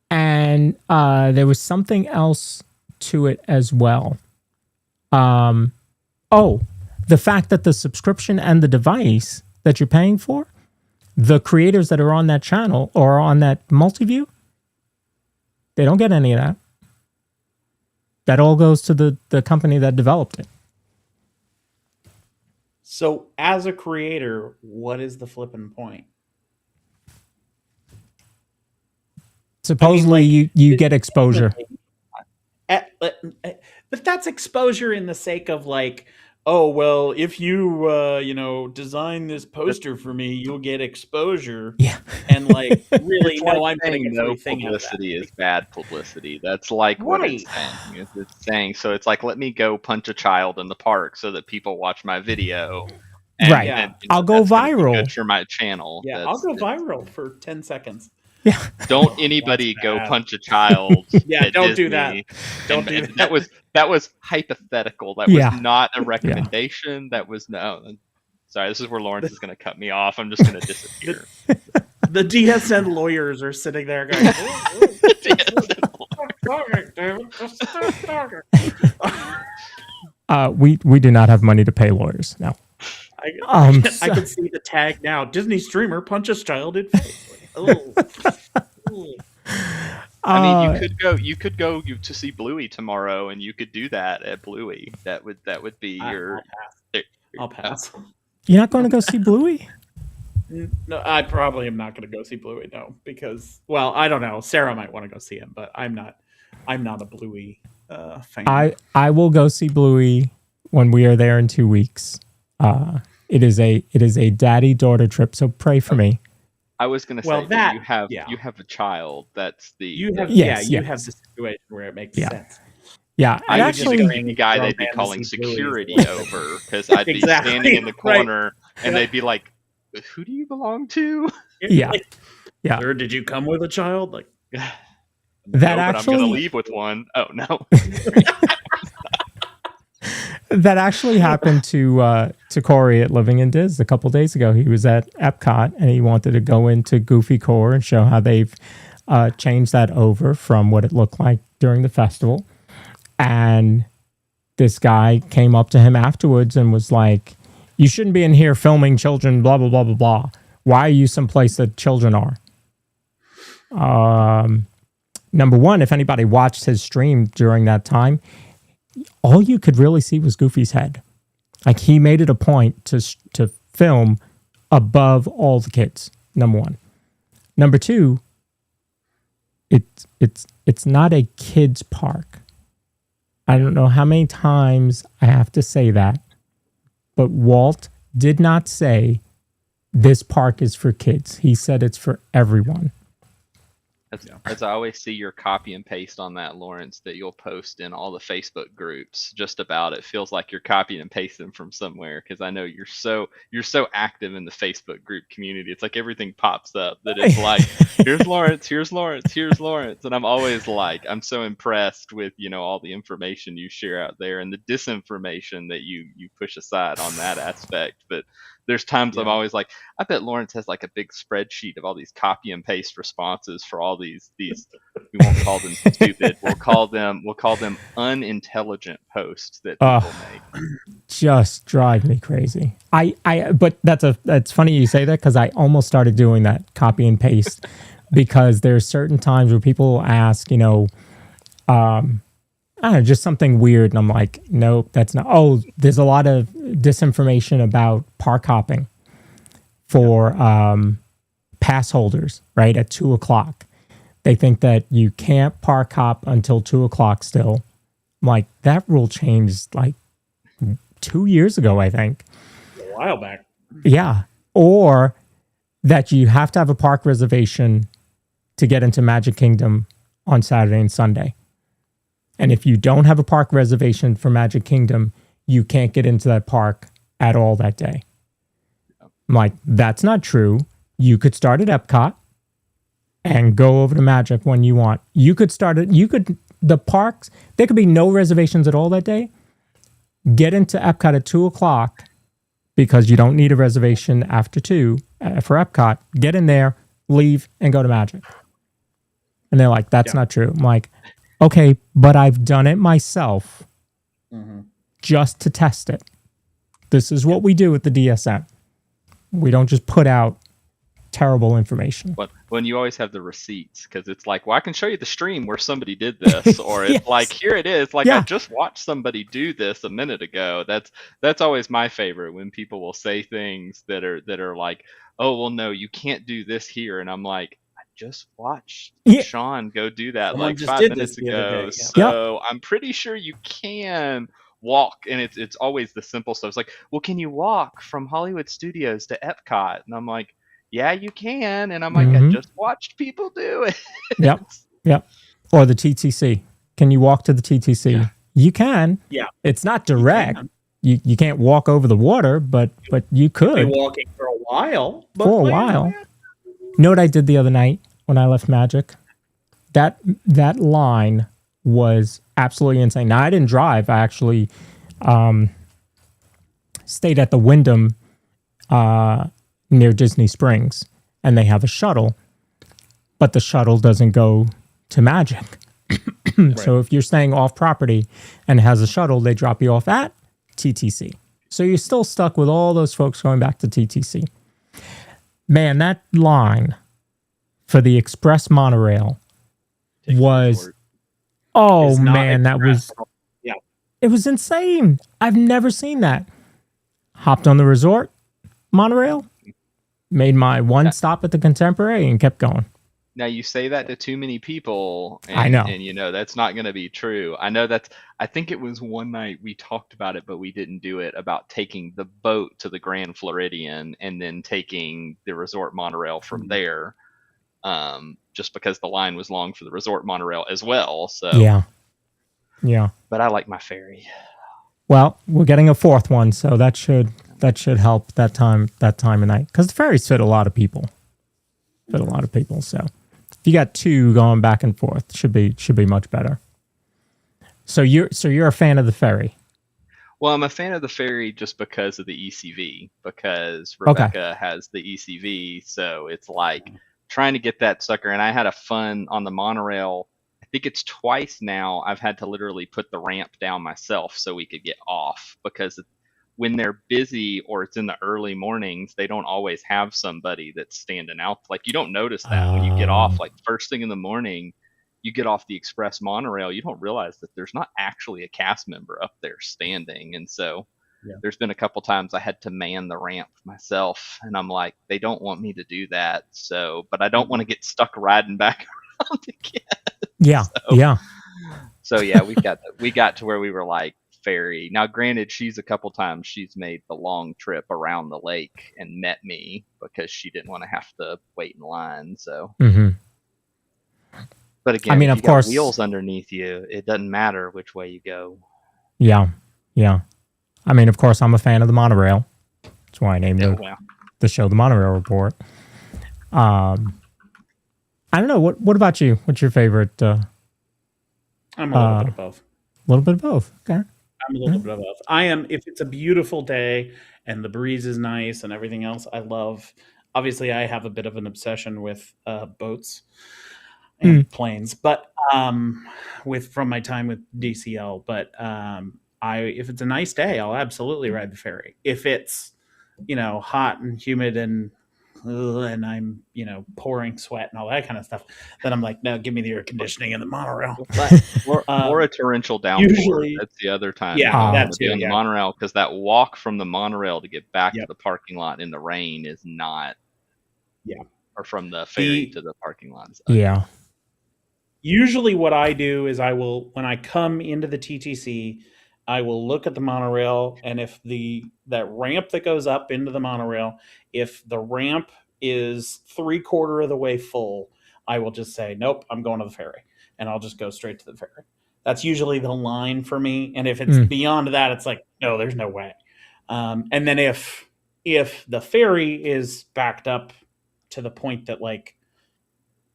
[SPEAKER 2] And there was something else to it as well. The fact that the subscription and the device that you're paying for, the creators that are on that channel or on that multi-view, they don't get any of that. That all goes to the company that developed it.
[SPEAKER 4] So, as a creator, what is the flipping point?
[SPEAKER 2] Supposedly, you get exposure.
[SPEAKER 4] But that's exposure in the sake of like, oh, well, if you, design this poster for me, you'll get exposure.
[SPEAKER 2] Yeah.
[SPEAKER 4] And like, really,
[SPEAKER 3] It's
[SPEAKER 4] no,
[SPEAKER 3] like
[SPEAKER 4] I'm going to
[SPEAKER 3] saying
[SPEAKER 4] get
[SPEAKER 3] no
[SPEAKER 4] everything out of that.
[SPEAKER 3] publicity is bad publicity. That's like what it's saying. It's saying, so it's like, let me go punch a child in the park so that people watch my video. And,
[SPEAKER 2] Right.
[SPEAKER 3] and,
[SPEAKER 2] I'll go
[SPEAKER 3] that's gonna be
[SPEAKER 2] viral.
[SPEAKER 3] good for my channel.
[SPEAKER 4] Yeah, I'll go viral for 10 seconds.
[SPEAKER 2] Yeah.
[SPEAKER 3] Don't anybody go
[SPEAKER 4] bad.
[SPEAKER 3] punch a child.
[SPEAKER 4] Yeah,
[SPEAKER 3] at
[SPEAKER 4] don't do
[SPEAKER 3] Disney.
[SPEAKER 4] that. Don't do that.
[SPEAKER 3] That was hypothetical. That
[SPEAKER 2] Yeah.
[SPEAKER 3] was not a recommendation. That was no. Sorry, this is where Lawrence is going to cut me off. I'm just going to disappear.
[SPEAKER 4] The DSN lawyers are sitting there going,
[SPEAKER 2] We do not have money to pay lawyers now.
[SPEAKER 4] I can see the tag now. Disney streamer punches child in face. Oh.
[SPEAKER 3] I mean, you could go to see Bluey tomorrow, and you could do that at Bluey. That would be your.
[SPEAKER 4] I'll pass.
[SPEAKER 2] You're not going to go see Bluey?
[SPEAKER 4] No, I probably am not going to go see Bluey. No, because I don't know. Sarah might want to go see him, but I'm not a Bluey fan.
[SPEAKER 2] I will go see Bluey when we are there in 2 weeks. It is a daddy-daughter trip, so pray for me.
[SPEAKER 3] I was going to say that you have a child. That's the
[SPEAKER 4] you have the situation where it makes sense.
[SPEAKER 2] Yeah,
[SPEAKER 3] I would just be the guy they'd be calling security over because I'd be standing in the corner and they'd be like, "Who do you belong to?"
[SPEAKER 2] Yeah, yeah.
[SPEAKER 4] Sir, did you come with a child? Like
[SPEAKER 2] that
[SPEAKER 3] but
[SPEAKER 2] actually,
[SPEAKER 3] I'm going to leave with one. Oh no.
[SPEAKER 2] That actually happened to Corey at Living in Diz a couple days ago. He was at Epcot and he wanted to go into Goofy Core and show how they've changed that over from what it looked like during the festival. And this guy came up to him afterwards and was like, "You shouldn't be in here filming children, blah, blah, blah, blah, blah. Why are you someplace that children are?" Number one, if anybody watched his stream during that time, all you could really see was Goofy's head. Like, he made it a point to film above all the kids, number one. Number two, it's not a kids park. I don't know how many times I have to say that, but Walt did not say this park is for kids. He said it's for everyone.
[SPEAKER 3] As I always see your copy and paste on that, Lawrence, that you'll post in all the Facebook groups just about it. Feels like you're copying and pasting from somewhere because I know you're so active in the Facebook group community. It's like everything pops up that it's like, here's Lawrence, here's Lawrence, here's Lawrence. And I'm always like, I'm so impressed with, all the information you share out there and the disinformation that you push aside on that aspect. But there's times I'm always like, I bet Lawrence has like a big spreadsheet of all these copy and paste responses for all these we won't call them stupid. We'll call them unintelligent posts that people make.
[SPEAKER 2] Just drive me crazy. But that's funny you say that because I almost started doing that copy and paste because there's certain times where people ask, I don't know, just something weird. And I'm like, nope, that's not. Oh, there's a lot of disinformation about park hopping for pass holders, right? At 2:00. They think that you can't park hop until 2:00 still. I'm like, that rule changed like 2 years ago, I think.
[SPEAKER 4] A while back.
[SPEAKER 2] Yeah. Or that you have to have a park reservation to get into Magic Kingdom on Saturday and Sunday. And if you don't have a park reservation for Magic Kingdom, you can't get into that park at all that day. I'm like, that's not true. You could start at Epcot and go over to Magic when you want. The parks, there could be no reservations at all that day. Get into Epcot at 2:00 because you don't need a reservation after 2 for Epcot. Get in there, leave, and go to Magic. And they're like, that's not true. I'm like, okay, but I've done it myself just to test it. This is what we do with the DSM. We don't just put out terrible information.
[SPEAKER 3] But when you always have the receipts, because it's like, well, I can show you the stream where somebody did this, or it's like, here it is. Like, I just watched somebody do this a minute ago. That's always my favorite, when people will say things that are like, oh, well, no, you can't do this here, and I'm like, I just watched Sean go do that like 5 minutes ago, so I'm pretty sure you can walk. And it's always the simple stuff. It's like, well, can you walk from Hollywood Studios to Epcot? And I'm like, yeah, you can. And I'm like, I just watched people do it.
[SPEAKER 2] Yep. Or the TTC. Can you walk to the TTC? Yeah. You can. Yeah. It's not direct. You can't walk over the water, but you could.
[SPEAKER 4] Be walking for a while.
[SPEAKER 2] For a while. You know what I did the other night when I left Magic? That line was absolutely insane. Now, I didn't drive. I actually stayed at the Wyndham near Disney Springs, and they have a shuttle, but the shuttle doesn't go to Magic. So if you're staying off property and it has a shuttle, they drop you off at TTC. So you're still stuck with all those folks going back to TTC. Man, that line for the express monorail was... Oh, man, that was... Yeah. It was insane. I've never seen that. Hopped on the resort monorail, made my one stop at the Contemporary, and kept going.
[SPEAKER 3] Now, you say that to too many people, and,
[SPEAKER 2] I know.
[SPEAKER 3] And that's not going to be true. I know I think it was one night we talked about it, but we didn't do it, about taking the boat to the Grand Floridian and then taking the resort monorail from there. Just because the line was long for the resort monorail as well. So yeah. But I like my ferry.
[SPEAKER 2] Well, we're getting a 4th one, so that should help that time of night, because the ferries fit a lot of people. So if you got 2 going back and forth, should be much better. So you're a fan of the ferry?
[SPEAKER 3] Well, I'm a fan of the ferry just because of the ECV, because Rebecca has the ECV, so it's like trying to get that sucker. And I had a fun on the monorail. I think it's twice now I've had to literally put the ramp down myself so we could get off, because when they're busy or it's in the early mornings, they don't always have somebody that's standing out. Like, you don't notice that when you get off, like first thing in the morning, you get off the express monorail, you don't realize that there's not actually a cast member up there standing. And so there's been a couple times I had to man the ramp myself, and I'm like, they don't want me to do that. So, but I don't want to get stuck riding back around again.
[SPEAKER 2] Yeah.
[SPEAKER 3] So yeah, we got to where we were like, ferry. Now, granted, she's made the long trip around the lake and met me because she didn't want to have to wait in line. So, but again,
[SPEAKER 2] I mean,
[SPEAKER 3] if
[SPEAKER 2] of
[SPEAKER 3] you got
[SPEAKER 2] course,
[SPEAKER 3] wheels underneath you, it doesn't matter which way you go.
[SPEAKER 2] Yeah. I mean, of course, I'm a fan of the monorail. That's why I named the show The Monorail Report. I don't know. What about you? What's your favorite?
[SPEAKER 4] I'm a little bit of both.
[SPEAKER 2] A little bit of both. Okay.
[SPEAKER 4] I'm a little bit of both. I am, if it's a beautiful day and the breeze is nice and everything else, I love. Obviously, I have a bit of an obsession with boats and planes, but from my time with DCL. But if it's a nice day, I'll absolutely ride the ferry. If it's hot and humid and I'm pouring sweat and all that kind of stuff, then I'm like, no, give me the air conditioning in the monorail.
[SPEAKER 3] Or a torrential downpour. Usually, that's the other time.
[SPEAKER 4] Yeah, that's
[SPEAKER 3] on the monorail, because that walk from the monorail to get back to the parking lot in the rain is not. Yeah. Or from the ferry to the parking lot.
[SPEAKER 2] Yeah.
[SPEAKER 4] Usually, what I do is when I come into the TTC, I will look at the monorail, and if that ramp that goes up into the monorail, if the ramp is 3/4 of the way full, I will just say, nope, I'm going to the ferry, and I'll just go straight to the ferry. That's usually the line for me. And if it's beyond that, it's like, no, there's no way. And then if the ferry is backed up to the point that, like,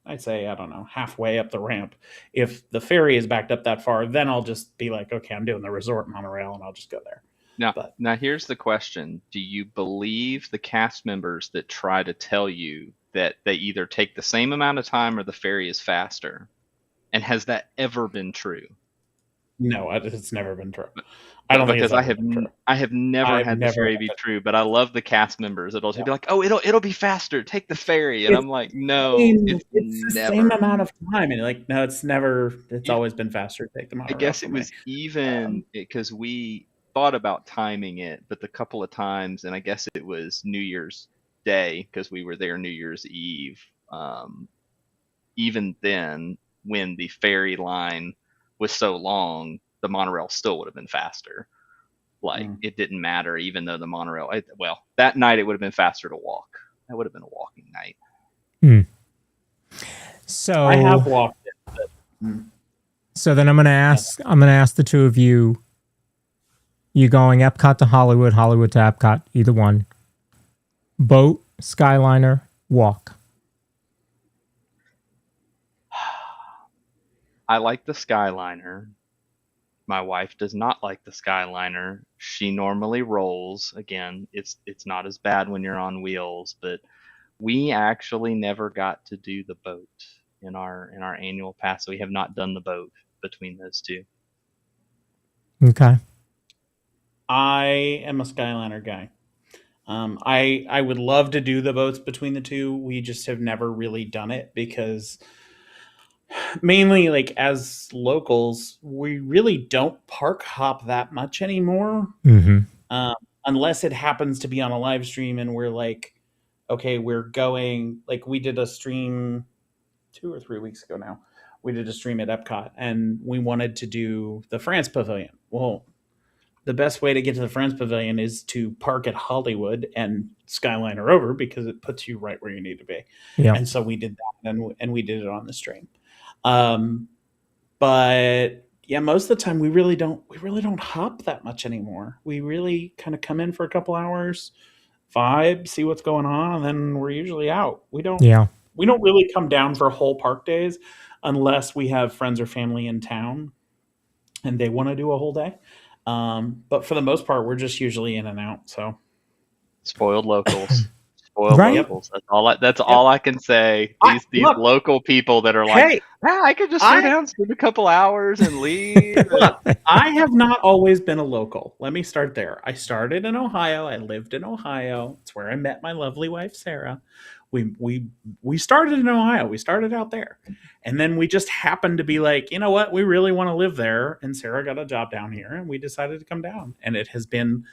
[SPEAKER 4] I'd say, I don't know, halfway up the ramp, if the ferry is backed up that far, then I'll just be like, okay, I'm doing the resort monorail, and I'll just go there.
[SPEAKER 3] Now,
[SPEAKER 4] But
[SPEAKER 3] now here's the question. Do you believe the cast members that try to tell you that they either take the same amount of time or the ferry is faster? And has that ever been true?
[SPEAKER 4] no, it's never been true. I
[SPEAKER 3] But
[SPEAKER 4] don't think it's
[SPEAKER 3] because
[SPEAKER 4] ever been true.
[SPEAKER 3] I have never
[SPEAKER 4] I've
[SPEAKER 3] had the
[SPEAKER 4] never
[SPEAKER 3] ferry
[SPEAKER 4] had
[SPEAKER 3] be
[SPEAKER 4] that.
[SPEAKER 3] true, but I love the cast members that'll
[SPEAKER 4] Yeah.
[SPEAKER 3] be like, "Oh, it'll be faster. Take the ferry." And
[SPEAKER 4] It's
[SPEAKER 3] I'm like,
[SPEAKER 4] I
[SPEAKER 3] "No,
[SPEAKER 4] mean,
[SPEAKER 3] it's
[SPEAKER 4] it's the same
[SPEAKER 3] never."
[SPEAKER 4] amount of time, and like, no, it's never. It's
[SPEAKER 3] Yeah,
[SPEAKER 4] always been faster to take the
[SPEAKER 3] I
[SPEAKER 4] monorail
[SPEAKER 3] guess
[SPEAKER 4] for
[SPEAKER 3] it
[SPEAKER 4] me.
[SPEAKER 3] was even because we thought about timing it, but the couple of times, and I guess it was New Year's Day because we were there New Year's Eve. Um, Even then, when the ferry line was so long, the monorail still would have been faster. Like
[SPEAKER 4] Mm.
[SPEAKER 3] it didn't matter, even though the monorail. Well, that night it would have been faster to walk. That would have been a walking night.
[SPEAKER 2] Hmm.
[SPEAKER 4] I have
[SPEAKER 2] So,
[SPEAKER 4] walked it. But,
[SPEAKER 2] so then I'm gonna ask the two of you. You going Epcot to Hollywood, Hollywood to Epcot, either one. Boat, Skyliner, walk.
[SPEAKER 3] I like the Skyliner. My wife does not like the Skyliner. She normally rolls. Again, it's not as bad when you're on wheels, but we actually never got to do the boat in our annual pass. So we have not done the boat between those two.
[SPEAKER 2] Okay.
[SPEAKER 4] I am a Skyliner guy. I would love to do the boats between the two. We just have never really done it because mainly like as locals, we really don't park hop that much anymore.
[SPEAKER 2] Mm-hmm.
[SPEAKER 4] Um, unless it happens to be on a live stream and we're like, okay, we're going like we did a stream 2 or 3 weeks ago now. We did a stream at Epcot and we wanted to do the France Pavilion. Well, the best way to get to the France Pavilion is to park at Hollywood and Skyliner over because it puts you right where you need to be.
[SPEAKER 2] Yeah.
[SPEAKER 4] And so we did that, and we did it on the stream. Um, but yeah, most of the time we really don't hop that much anymore. We really kind of come in for a couple hours, vibe, see what's going on, and then we're usually out.
[SPEAKER 2] Yeah.
[SPEAKER 4] We don't really come down for whole park days unless we have friends or family in town and they want to do a whole day. But for the most part, we're just usually in and out. So
[SPEAKER 3] Spoiled locals. Spoiled
[SPEAKER 2] Right.
[SPEAKER 3] locals. That's all I can say. These
[SPEAKER 4] Look,
[SPEAKER 3] local people that are like,
[SPEAKER 4] hey,
[SPEAKER 3] I could just go down, spend a couple hours, and leave.
[SPEAKER 4] look, I have not always been a local. Let me start there. I started in Ohio. I lived in Ohio. It's where I met my lovely wife, Sarah. We started in Ohio. We started out there. And then we just happened to be like, you know what? We really want to live there. And Sarah got a job down here and we decided to come down. And it has been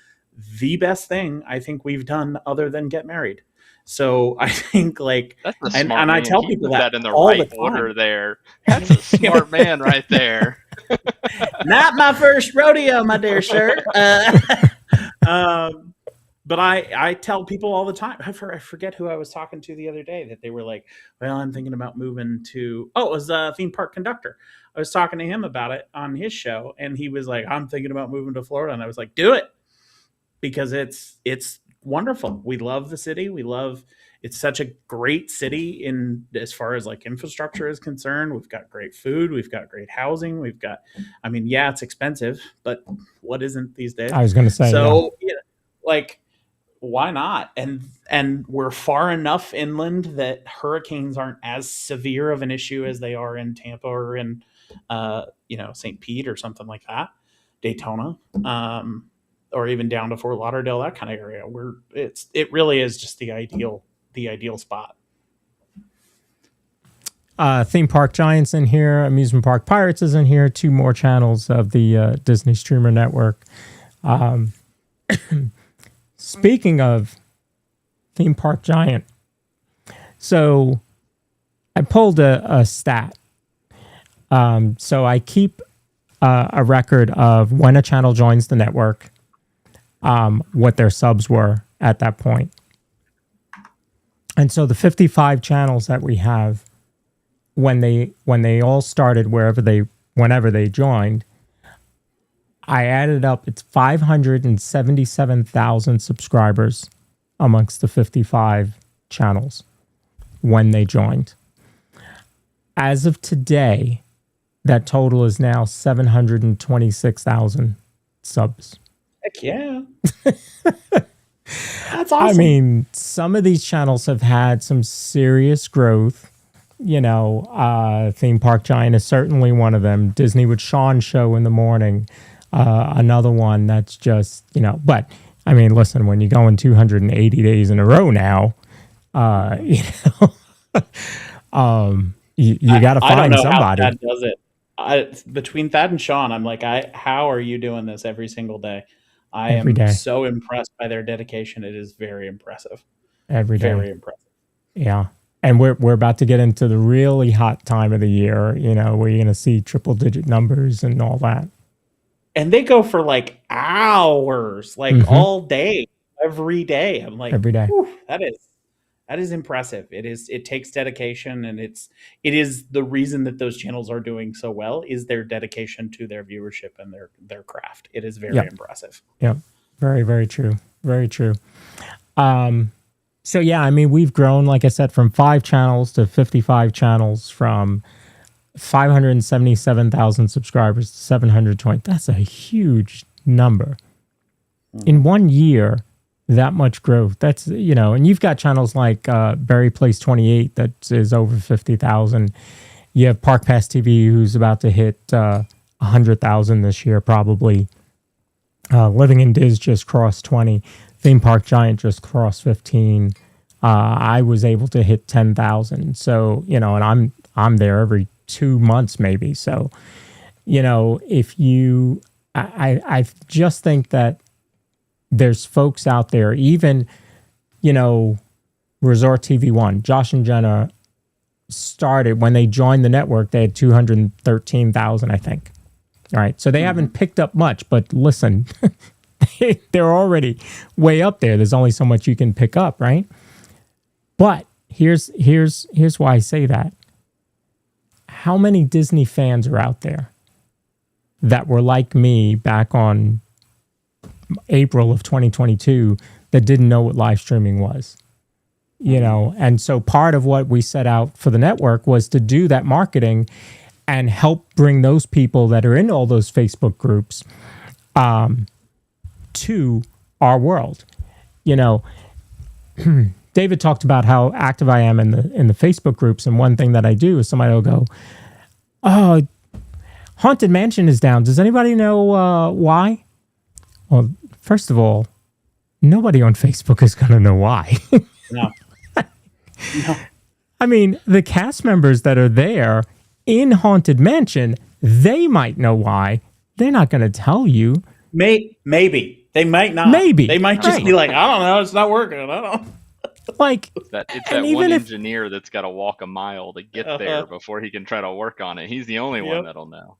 [SPEAKER 4] the best thing I think we've done other than get married. So I think like,
[SPEAKER 3] That's a
[SPEAKER 4] and
[SPEAKER 3] smart
[SPEAKER 4] I
[SPEAKER 3] man.
[SPEAKER 4] tell
[SPEAKER 3] He
[SPEAKER 4] people
[SPEAKER 3] put
[SPEAKER 4] that
[SPEAKER 3] in the
[SPEAKER 4] all
[SPEAKER 3] right
[SPEAKER 4] the time.
[SPEAKER 3] order there. That's a smart man right there.
[SPEAKER 4] Not my first rodeo, my dear sir. But I tell people all the time. I forget who I was talking to the other day that they were like, "Well, I'm thinking about moving to." Oh, it was a theme park conductor. I was talking to him about it on his show, and he was like, "I'm thinking about moving to Florida," and I was like, "Do it," because it's wonderful. We love the city. It's such a great city in as far as like infrastructure is concerned. We've got great food, we've got great housing, I mean, yeah, it's expensive, but what isn't these days?
[SPEAKER 2] I was going to say,
[SPEAKER 4] So, yeah, like why not? And we're far enough inland that hurricanes aren't as severe of an issue as they are in Tampa or in St. Pete or something like that, Daytona. Or even down to Fort Lauderdale, that kind of area, where it really is just the ideal spot.
[SPEAKER 2] Theme Park Giants in here, Amusement Park Pirates is in here, 2 more channels of the Disney Streamer Network. Speaking of Theme Park Giant, so I pulled a stat. So I keep a record of when a channel joins the network, what their subs were at that point. And so the 55 channels that we have, when they all started, whenever they joined, I added up, it's 577,000 subscribers amongst the 55 channels when they joined. As of today, that total is now 726,000 subs.
[SPEAKER 4] Heck yeah. That's awesome.
[SPEAKER 2] I mean, some of these channels have had some serious growth. You know, Theme Park Giant is certainly one of them. Disney with Sean show in the morning, another one that's just, you know, but I mean, listen, when you go in 280 days in a row now, you know, you got to find somebody.
[SPEAKER 4] How Thad does it. Between Thad and Sean, I'm like, how are you doing this every single day? I
[SPEAKER 2] Every
[SPEAKER 4] am
[SPEAKER 2] day.
[SPEAKER 4] so impressed by their dedication. It is very impressive.
[SPEAKER 2] Every day.
[SPEAKER 4] Very impressive.
[SPEAKER 2] Yeah. And we're about to get into the really hot time of the year, you know, where you're going to see triple digit numbers and all that.
[SPEAKER 4] And they go for like hours, like all day, every day. I'm like,
[SPEAKER 2] every day.
[SPEAKER 4] That is impressive. It takes dedication, and it is the reason that those channels are doing so well is their dedication to their viewership and their craft. It is very impressive.
[SPEAKER 2] Yeah. Very, very true. Very true. So yeah, I mean, we've grown, like I said, from 5 channels to 55 channels, from 577,000 subscribers to 720. That's a huge number. In 1 year, that much growth. That's, you know, and you've got channels like Berry Place 28 that is over 50,000. You have Park Pass TV, who's about to hit 100,000 this year, probably. Living in Diz just crossed 20. Theme Park Giant just crossed 15. I was able to hit 10,000. So, you know, and I'm there every 2 months maybe. So, you know, if you, I just think that there's folks out there, even, you know, Resort TV One, Josh and Jenna started when they joined the network, they had 213,000, I think. All right. So they haven't picked up much, but listen, they're already way up there. There's only so much you can pick up, right? But here's why I say that. How many Disney fans are out there that were like me back on April of 2022 that didn't know what live streaming was? You know, and so part of what we set out for the network was to do that marketing and help bring those people that are in all those Facebook groups to our world. You know, David talked about how active I am in the Facebook groups, and one thing that I do is somebody will go, "Oh, Haunted Mansion is down. Does anybody know why?" Well, first of all, nobody on Facebook is going to know why.
[SPEAKER 4] No. No.
[SPEAKER 2] I mean, the cast members that are there in Haunted Mansion, they might know why. They're not going to tell you.
[SPEAKER 4] Maybe. They might not.
[SPEAKER 2] Maybe.
[SPEAKER 4] They might just be like, I don't know, it's not working. I don't know.
[SPEAKER 2] Like,
[SPEAKER 3] it's that one engineer that's got to walk a mile to get there before he can try to work on it. He's the only one that'll know.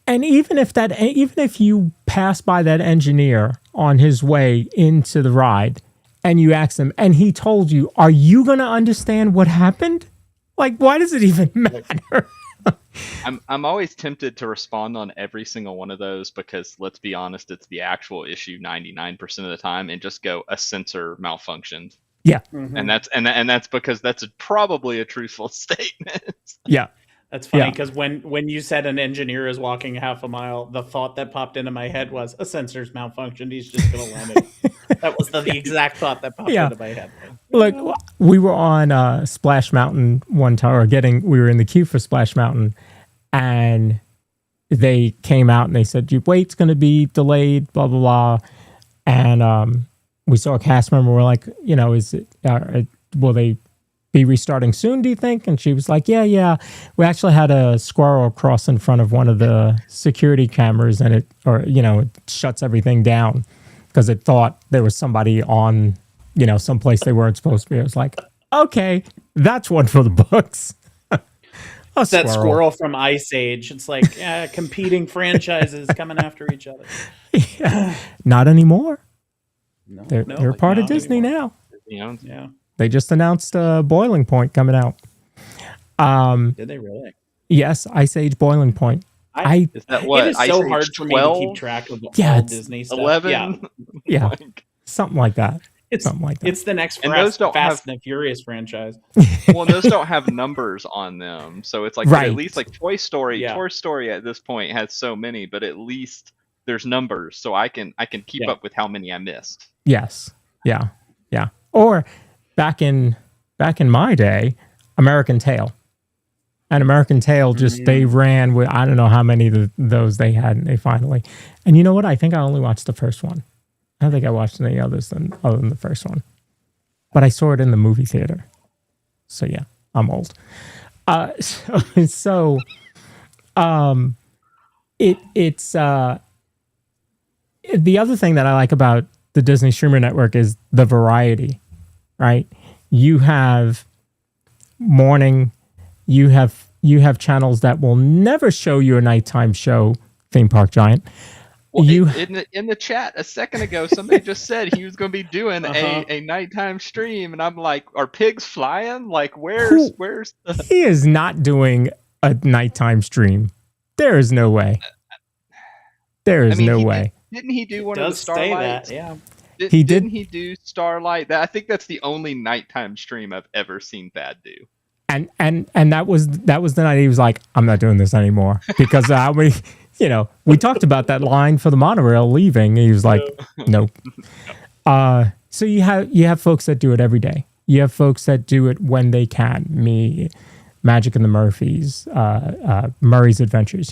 [SPEAKER 2] And even if you pass by that engineer on his way into the ride and you ask him and he told you, are you going to understand what happened? Like, why does it even matter?
[SPEAKER 3] I'm always tempted to respond on every single one of those because, let's be honest, it's the actual issue 99% of the time, and just go, a sensor malfunctioned.
[SPEAKER 2] Yeah.
[SPEAKER 3] And that's because that's probably a truthful statement.
[SPEAKER 2] Yeah.
[SPEAKER 4] That's funny because when you said an engineer is walking half a mile, the thought that popped into my head was a sensor's malfunctioned. He's just going to land it. That was the exact thought that popped into my head.
[SPEAKER 2] Look, we were on Splash Mountain one time, we were in the queue for Splash Mountain, and they came out and they said, your wait's going to be delayed, blah, blah, blah. And we saw a cast member. We're like, you know, will they be restarting soon, do you think? And she was like, yeah. We actually had a squirrel cross in front of one of the security cameras, and it shuts everything down because it thought there was somebody on, you know, someplace they weren't supposed to be. I was like, okay, that's one for the books.
[SPEAKER 4] That squirrel from Ice Age. It's like competing franchises coming after each other.
[SPEAKER 2] Yeah. Not anymore. No, they're part of Disney now.
[SPEAKER 4] Yeah.
[SPEAKER 2] They just announced Boiling Point coming out.
[SPEAKER 4] Did they really?
[SPEAKER 2] Yes, Ice Age Boiling Point.
[SPEAKER 3] Is that what?
[SPEAKER 4] It is
[SPEAKER 3] Ice
[SPEAKER 4] so
[SPEAKER 3] Age
[SPEAKER 4] hard for me to keep track of all Disney stuff.
[SPEAKER 3] 11?
[SPEAKER 2] Yeah. Something like that.
[SPEAKER 4] It's the next Fast and Furious franchise.
[SPEAKER 3] Well, those don't have numbers on them, so it's like at least like Toy Story.
[SPEAKER 4] Yeah.
[SPEAKER 3] Toy Story at this point has so many, but at least there's numbers, so I can keep up with how many I missed.
[SPEAKER 2] Yes. Yeah. Yeah. Or back in my day, American Tail. And American Tail just they ran with I don't know how many of those they had, and they finally. And you know what? I think I only watched the first one. I don't think I watched any others other than the first one. But I saw it in the movie theater. So yeah, I'm old. It's the other thing that I like about the Disney Streamer Network is the variety, right? You have morning, you have channels that will never show you a nighttime show, Theme Park Giant.
[SPEAKER 3] Well, in the chat a second ago, somebody just said he was going to be doing a nighttime stream, and I'm like, are pigs flying? Like, where's the...
[SPEAKER 2] He is not doing a nighttime stream. There is no way. There is no way.
[SPEAKER 3] Didn't he do one of the Starlights?
[SPEAKER 4] Yeah.
[SPEAKER 3] Didn't he do Starlight? I think that's the only nighttime stream I've ever seen Thad do.
[SPEAKER 2] And that was the night he was like, I'm not doing this anymore because we talked about that line for the monorail leaving. And he was like, nope. So you have folks that do it every day. You have folks that do it when they can. Me, Magic and the Murphys, Murray's Adventures.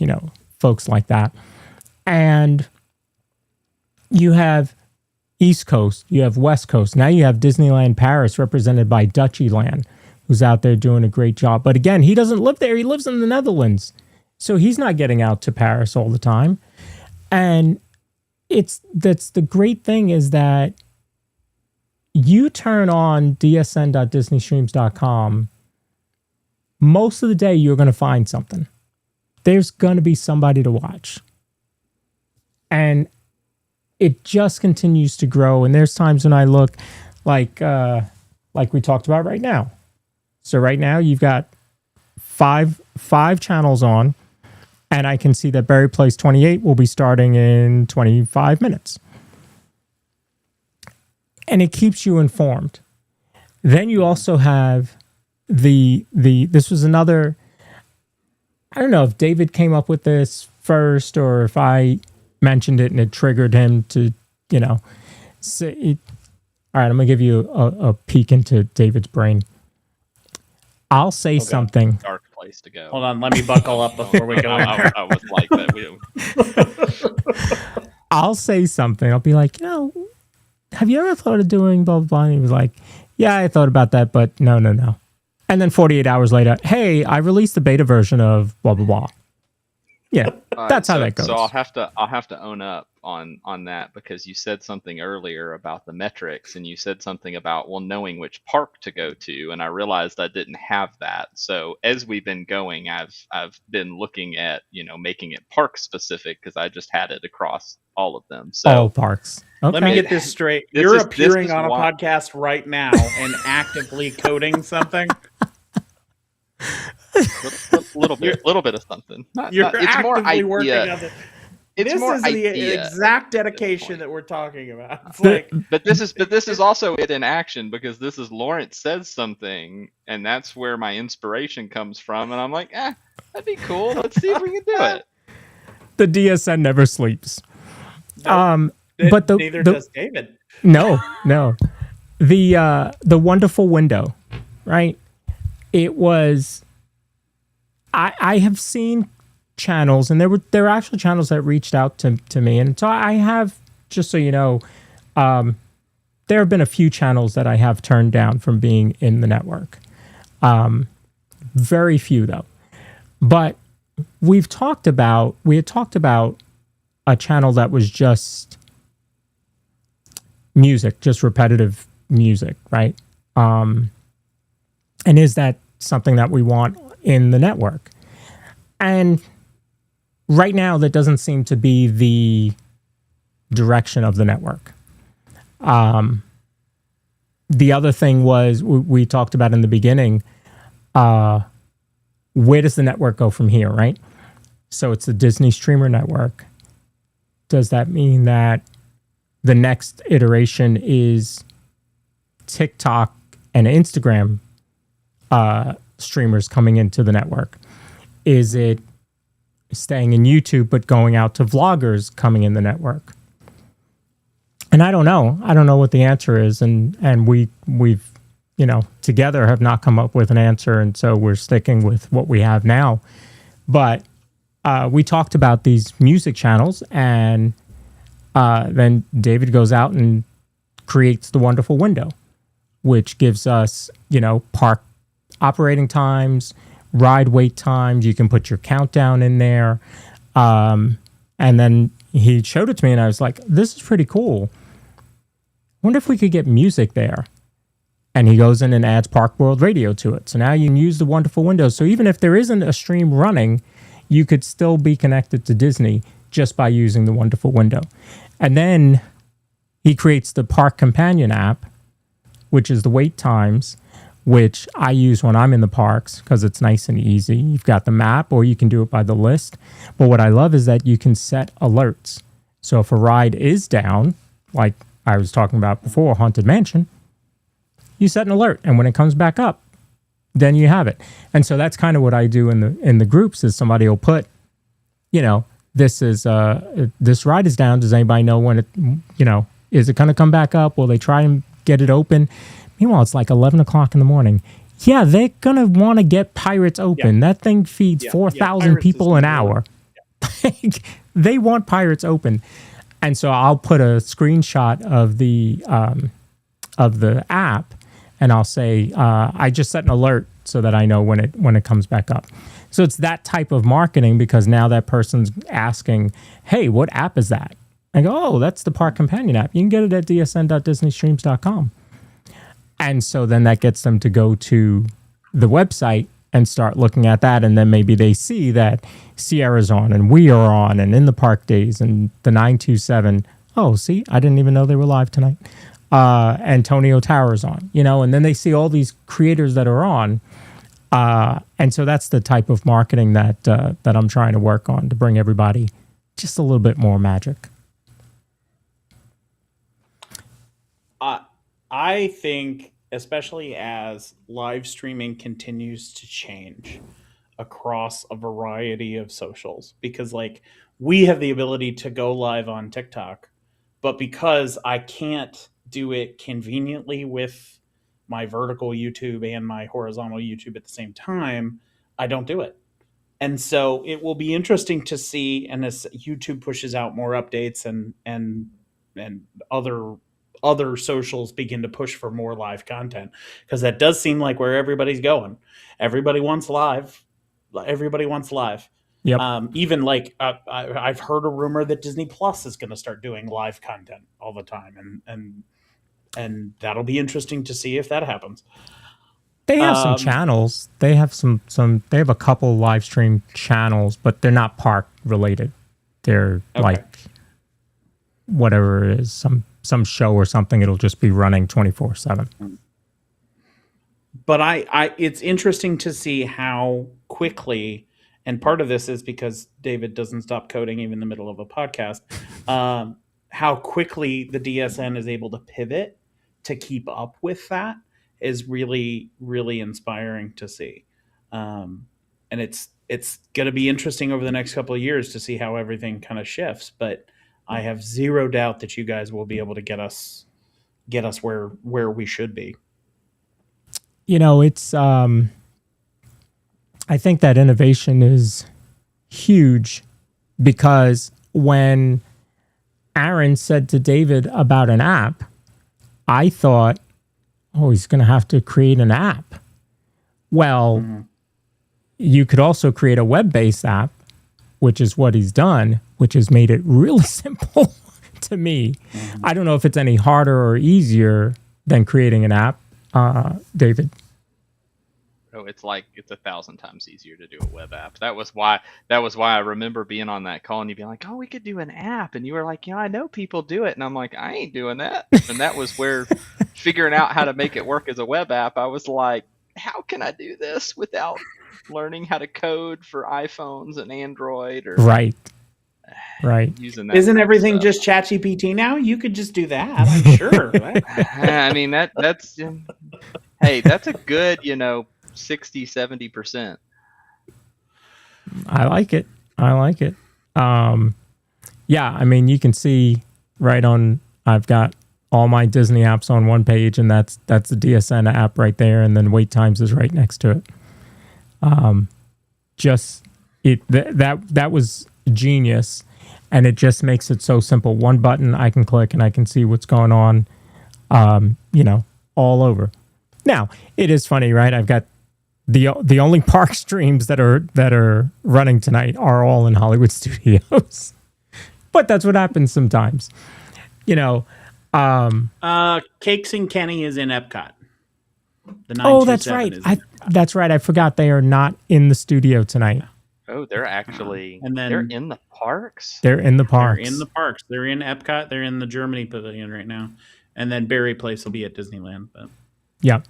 [SPEAKER 2] Folks like that. And you have East Coast, you have West Coast. Now you have Disneyland Paris represented by Dutchyland, who's out there doing a great job. But again, he doesn't live there. He lives in the Netherlands. So he's not getting out to Paris all the time. And that's the great thing is that you turn on dsn.disneystreams.com, most of the day you're going to find something. There's going to be somebody to watch. And it just continues to grow. And there's times when I look like we talked about right now. So right now you've got five channels on, and I can see that Berry Place 28 will be starting in 25 minutes. And it keeps you informed. Then you also have this was another, I don't know if David came up with this first or if I mentioned it and it triggered him to, say it. All right, I'm going to give you a peek into David's brain. I'll say something.
[SPEAKER 3] Dark place to go.
[SPEAKER 4] Hold on, let me buckle up before we go in there.
[SPEAKER 3] I was like that.
[SPEAKER 2] I'll say something. I'll be like, have you ever thought of doing blah, blah, blah? And he was like, yeah, I thought about that, but no. And then 48 hours later, hey, I released the beta version of blah, blah, blah. Yeah, that's how that goes.
[SPEAKER 3] So I'll have to own up on that because you said something earlier about the metrics and you said something about knowing which park to go to, and I realized I didn't have that. So as we've been going, I've been looking at making it park specific because I just had it across all of them. So
[SPEAKER 2] all parks. Okay.
[SPEAKER 4] Let me get this straight. You're appearing on a podcast right now and actively coding something.
[SPEAKER 3] little bit of something.
[SPEAKER 4] It's more idea. Working on it.
[SPEAKER 3] This more
[SPEAKER 4] is
[SPEAKER 3] idea
[SPEAKER 4] the exact dedication that we're talking about. It's
[SPEAKER 3] but this is also it in action because this is Lawrence says something, and that's where my inspiration comes from. And I'm like, that'd be cool. Let's see if we can do it.
[SPEAKER 2] The DSN never sleeps.
[SPEAKER 4] But neither does David.
[SPEAKER 2] No. The wonderful window, right? It was. I have seen channels, and there were actual channels that reached out to me, and so I have, just so you know, there have been a few channels that I have turned down from being in the network. Very few though, but we had talked about a channel that was just music, just repetitive music, right? And is that something that we want in the network? And right now, that doesn't seem to be the direction of the network. The other thing was we talked about in the beginning, where does the network go from here, right? So it's the Disney Streamer Network. Does that mean that the next iteration is TikTok and Instagram streamers coming into the network? Is it staying in YouTube, but going out to vloggers coming in the network? And I don't know. I don't know what the answer is. And we've, together have not come up with an answer. And so we're sticking with what we have now. But we talked about these music channels, and then David goes out and creates the wonderful window, which gives us, park operating times, ride wait times. You can put your countdown in there. And then he showed it to me, and I was like, this is pretty cool. Wonder if we could get music there. And he goes in and adds Park World Radio to it. So now you can use the wonderful window. So even if there isn't a stream running, you could still be connected to Disney just by using the wonderful window. And then he creates the Park Companion app, which is the wait times, which I use when I'm in the parks because it's nice and easy. You've got the map, or you can do it by the list. But what I love is that you can set alerts. So if a ride is down, like I was talking about before, Haunted Mansion, you set an alert, and when it comes back up, then you have it. And so that's kind of what I do in the groups. Is somebody will put, this ride is down. Does anybody know when it, is it going to come back up? Will they try and get it open? Meanwhile, it's like 11 o'clock in the morning. Yeah, they're going to want to get Pirates open. Yeah. That thing feeds 4,000 people an hour. Yeah. They want Pirates open. And so I'll put a screenshot of the app, and I'll say, I just set an alert so that I know when it comes back up. So it's that type of marketing, because now that person's asking, hey, what app is that? I go, oh, that's the Park Companion app. You can get it at dsn.disneystreams.com. And so then that gets them to go to the website and start looking at that. And then maybe they see that Sierra's on, and we are on, and In the Park Days, and the 927. Oh, see, I didn't even know they were live tonight. Antonio Tower's on, and then they see all these creators that are on. And so that's the type of marketing that I'm trying to work on to bring everybody just a little bit more magic.
[SPEAKER 4] I think, especially as live streaming continues to change across a variety of socials, because we have the ability to go live on TikTok, but because I can't do it conveniently with my vertical YouTube and my horizontal YouTube at the same time, I don't do it. And so it will be interesting to see, and as YouTube pushes out more updates and other socials begin to push for more live content, because that does seem like where everybody's going. Everybody wants live. Yep. Even I've heard a rumor that Disney Plus is going to start doing live content all the time, and that'll be interesting to see if that happens.
[SPEAKER 2] They have some channels. They have they have a couple live stream channels, but they're not park related. They're like whatever it is, some show or something. It'll just be running 24/7.
[SPEAKER 4] But it's interesting to see how quickly, and part of this is because David doesn't stop coding even in the middle of a podcast, how quickly the DSN is able to pivot to keep up with that is really, really inspiring to see. And it's going to be interesting over the next couple of years to see how everything kind of shifts. But I have zero doubt that you guys will be able to get us where we should be.
[SPEAKER 2] It's I think that innovation is huge, because when Aaron said to David about an app, I thought, oh, he's going to have to create an app. Well, you could also create a web-based app, which is what he's done, which has made it really simple to me. I don't know if it's any harder or easier than creating an app, David.
[SPEAKER 3] Oh, it's 1,000 times easier to do a web app. That was why I remember being on that call and you being like, oh, we could do an app. And you were like, I know people do it. And I'm like, I ain't doing that. And that was where figuring out how to make it work as a web app, I was like, how can I do this without learning how to code for iPhones and Android? Or
[SPEAKER 2] right.
[SPEAKER 3] Using that.
[SPEAKER 4] Isn't everything just ChatGPT now? You could just do that, I'm sure.
[SPEAKER 3] I mean, that's hey, that's a good, 60-70%.
[SPEAKER 2] I like it. I like it. Yeah, I mean, you can see right on. I've got all my Disney apps on one page, and that's the DSN app right there, and then Wait Times is right next to it. That was genius, and it just makes it so simple. One button I can click, and I can see what's going on. All over. Now it is funny, right? I've got the only park streams that are running tonight are all in Hollywood Studios, but that's what happens sometimes.
[SPEAKER 4] Cakes and Kenny is in Epcot.
[SPEAKER 2] That's right. That's right. I forgot they are not in the studio tonight.
[SPEAKER 3] Oh, they're actually
[SPEAKER 4] and then
[SPEAKER 3] they're in the parks.
[SPEAKER 2] They're in the parks.
[SPEAKER 4] They're in the parks. They're in Epcot. They're in the Germany Pavilion right now, and then Barry Place will be at Disneyland. But
[SPEAKER 2] yeah,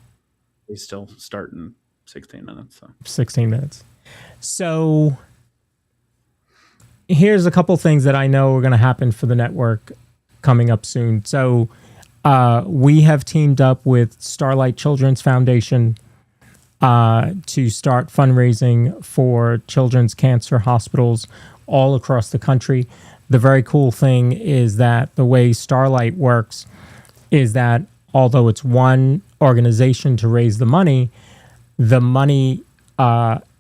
[SPEAKER 4] they still start in 16 minutes.
[SPEAKER 2] 16 minutes. So here's a couple things that I know are going to happen for the network coming up soon. So we have teamed up with Starlight Children's Foundation to start fundraising for children's cancer hospitals all across the country. The very cool thing is that the way Starlight works is that although it's one organization to raise the money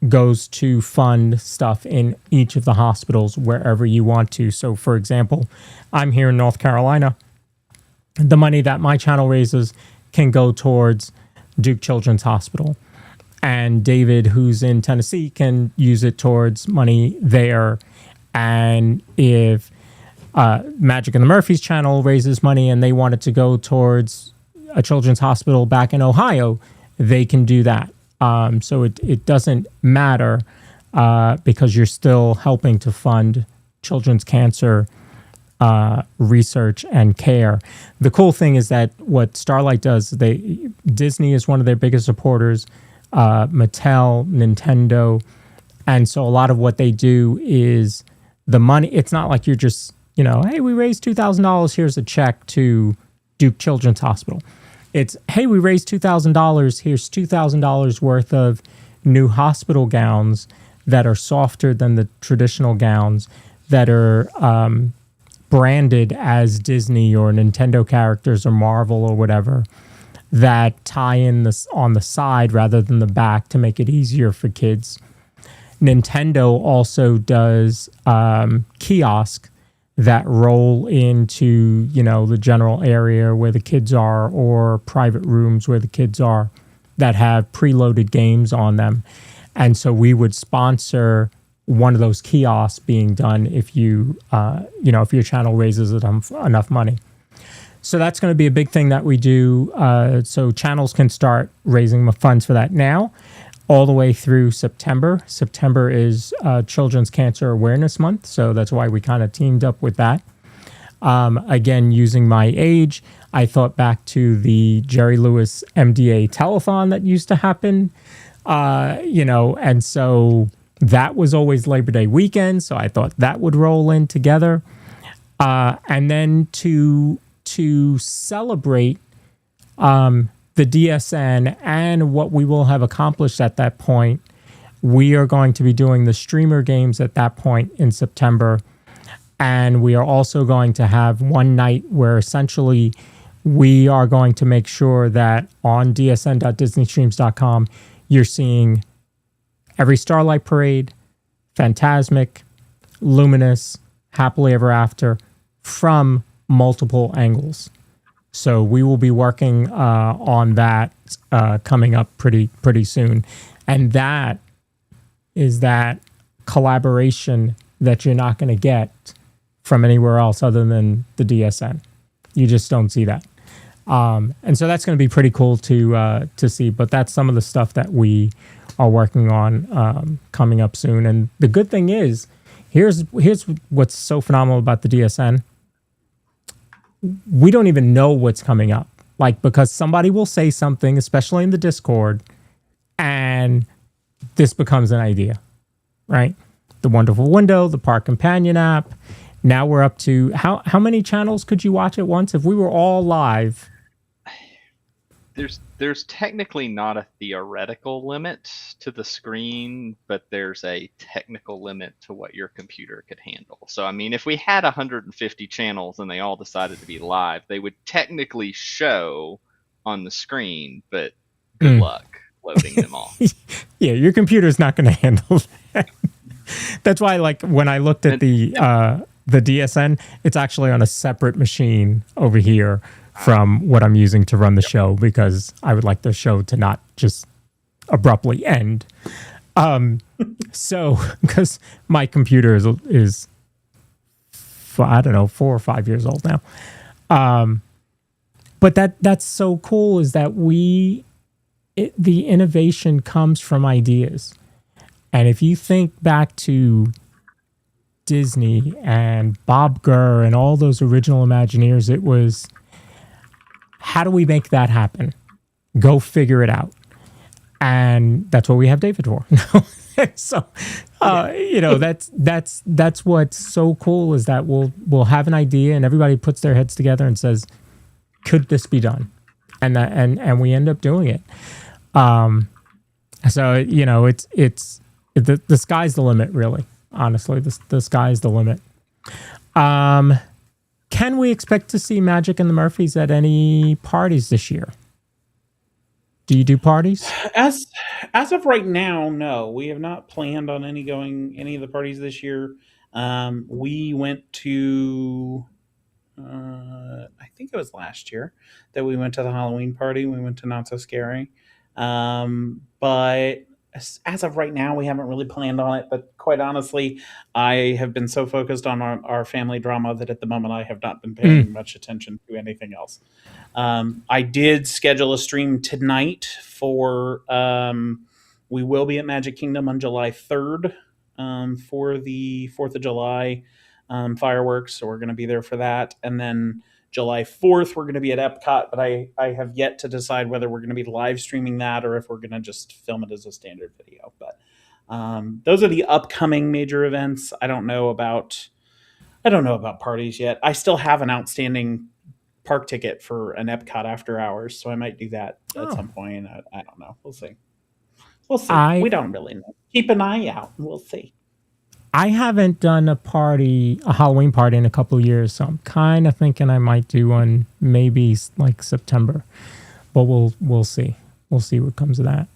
[SPEAKER 2] goes to fund stuff in each of the hospitals wherever you want to. So, for example, I'm here in North Carolina. The money that my channel raises can go towards Duke Children's Hospital. And David, who's in Tennessee, can use it towards money there. And if Magic and the Murphys channel raises money and they want it to go towards a children's hospital back in Ohio, they can do that. So it doesn't matter because you're still helping to fund children's cancer research and care. The cool thing is that what Starlight does, Disney is one of their biggest supporters, Mattel, Nintendo, and so a lot of what they do is the money. It's not like you're just, hey, we raised $2,000. Here's a check to Duke Children's Hospital. It's, hey, we raised $2,000. Here's $2,000 worth of new hospital gowns that are softer than the traditional gowns that are branded as Disney or Nintendo characters or Marvel or whatever, that tie in this on the side rather than the back to make it easier for kids. Nintendo also does kiosks that roll into, the general area where the kids are or private rooms where the kids are that have preloaded games on them. And so we would sponsor one of those kiosks being done if if your channel raises enough money. So that's going to be a big thing that we do. So channels can start raising funds for that now, all the way through September. September is Children's Cancer Awareness Month, so that's why we kind of teamed up with that. Again, using my age, I thought back to the Jerry Lewis MDA telethon that used to happen, and so that was always Labor Day weekend, so I thought that would roll in together. And then to celebrate the DSN and what we will have accomplished at that point, we are going to be doing the streamer games at that point in September. And we are also going to have one night where essentially we are going to make sure that on dsn.disneystreams.com, you're seeing every Starlight Parade, Fantasmic, Luminous, Happily Ever After from multiple angles. So we will be working on that coming up pretty soon. And that is that collaboration that you're not going to get from anywhere else other than the DSN. You just don't see that. And so that's going to be pretty cool to see. But that's some of the stuff that we are working on coming up soon. And the good thing is, here's what's so phenomenal about the DSN. We don't even know what's coming up. Because somebody will say something, especially in the Discord, and this becomes an idea, right? The Wonderful Window, the Park Companion app. Now we're up to how many channels could you watch at once? If we were all live,
[SPEAKER 3] there's technically not a theoretical limit to the screen, but there's a technical limit to what your computer could handle. So I mean, if we had 150 channels and they all decided to be live, they would technically show on the screen, but good luck loading them all.
[SPEAKER 2] Yeah, your computer's not going to handle that. That's why, like, when I looked at the DSN, it's actually on a separate machine over here from what I'm using to run the show, because I would like the show to not just abruptly end. So, because my computer is I don't know, 4 or 5 years old now. But that's so cool, is that the innovation comes from ideas. And if you think back to Disney and Bob Gurr and all those original Imagineers, it was, how do we make that happen? Go figure it out. And that's what we have David for. So, you know, that's what's so cool, is that we'll have an idea and everybody puts their heads together and says, could this be done? And we end up doing it. So, you know, it's the sky's the limit, really. Honestly, the sky's the limit. Can we expect to see Magic and the Murphys at any parties this year? Do you do parties?
[SPEAKER 4] As of right now, no. We have not planned on any of the parties this year. We went to I think it was last year that we went to the Halloween party. We went to Not So Scary. But as of right now, we haven't really planned on it. But quite honestly, I have been so focused on our family drama that at the moment I have not been paying much attention to anything else. I did schedule a stream tonight for, we will be at Magic Kingdom on July 3rd for the 4th of July fireworks. So we're going to be there for that. And then July 4th, we're going to be at Epcot, but I have yet to decide whether we're going to be live streaming that or if we're going to just film it as a standard video. But those are the upcoming major events. I don't know about parties yet. I still have an outstanding park ticket for an Epcot after hours, so I might do that at some point. I don't know. We'll see. We don't really know. Keep an eye out, and we'll see.
[SPEAKER 2] I haven't done a Halloween party in a couple of years, so I'm kind of thinking I might do one maybe like September, but we'll see. We'll see what comes of that.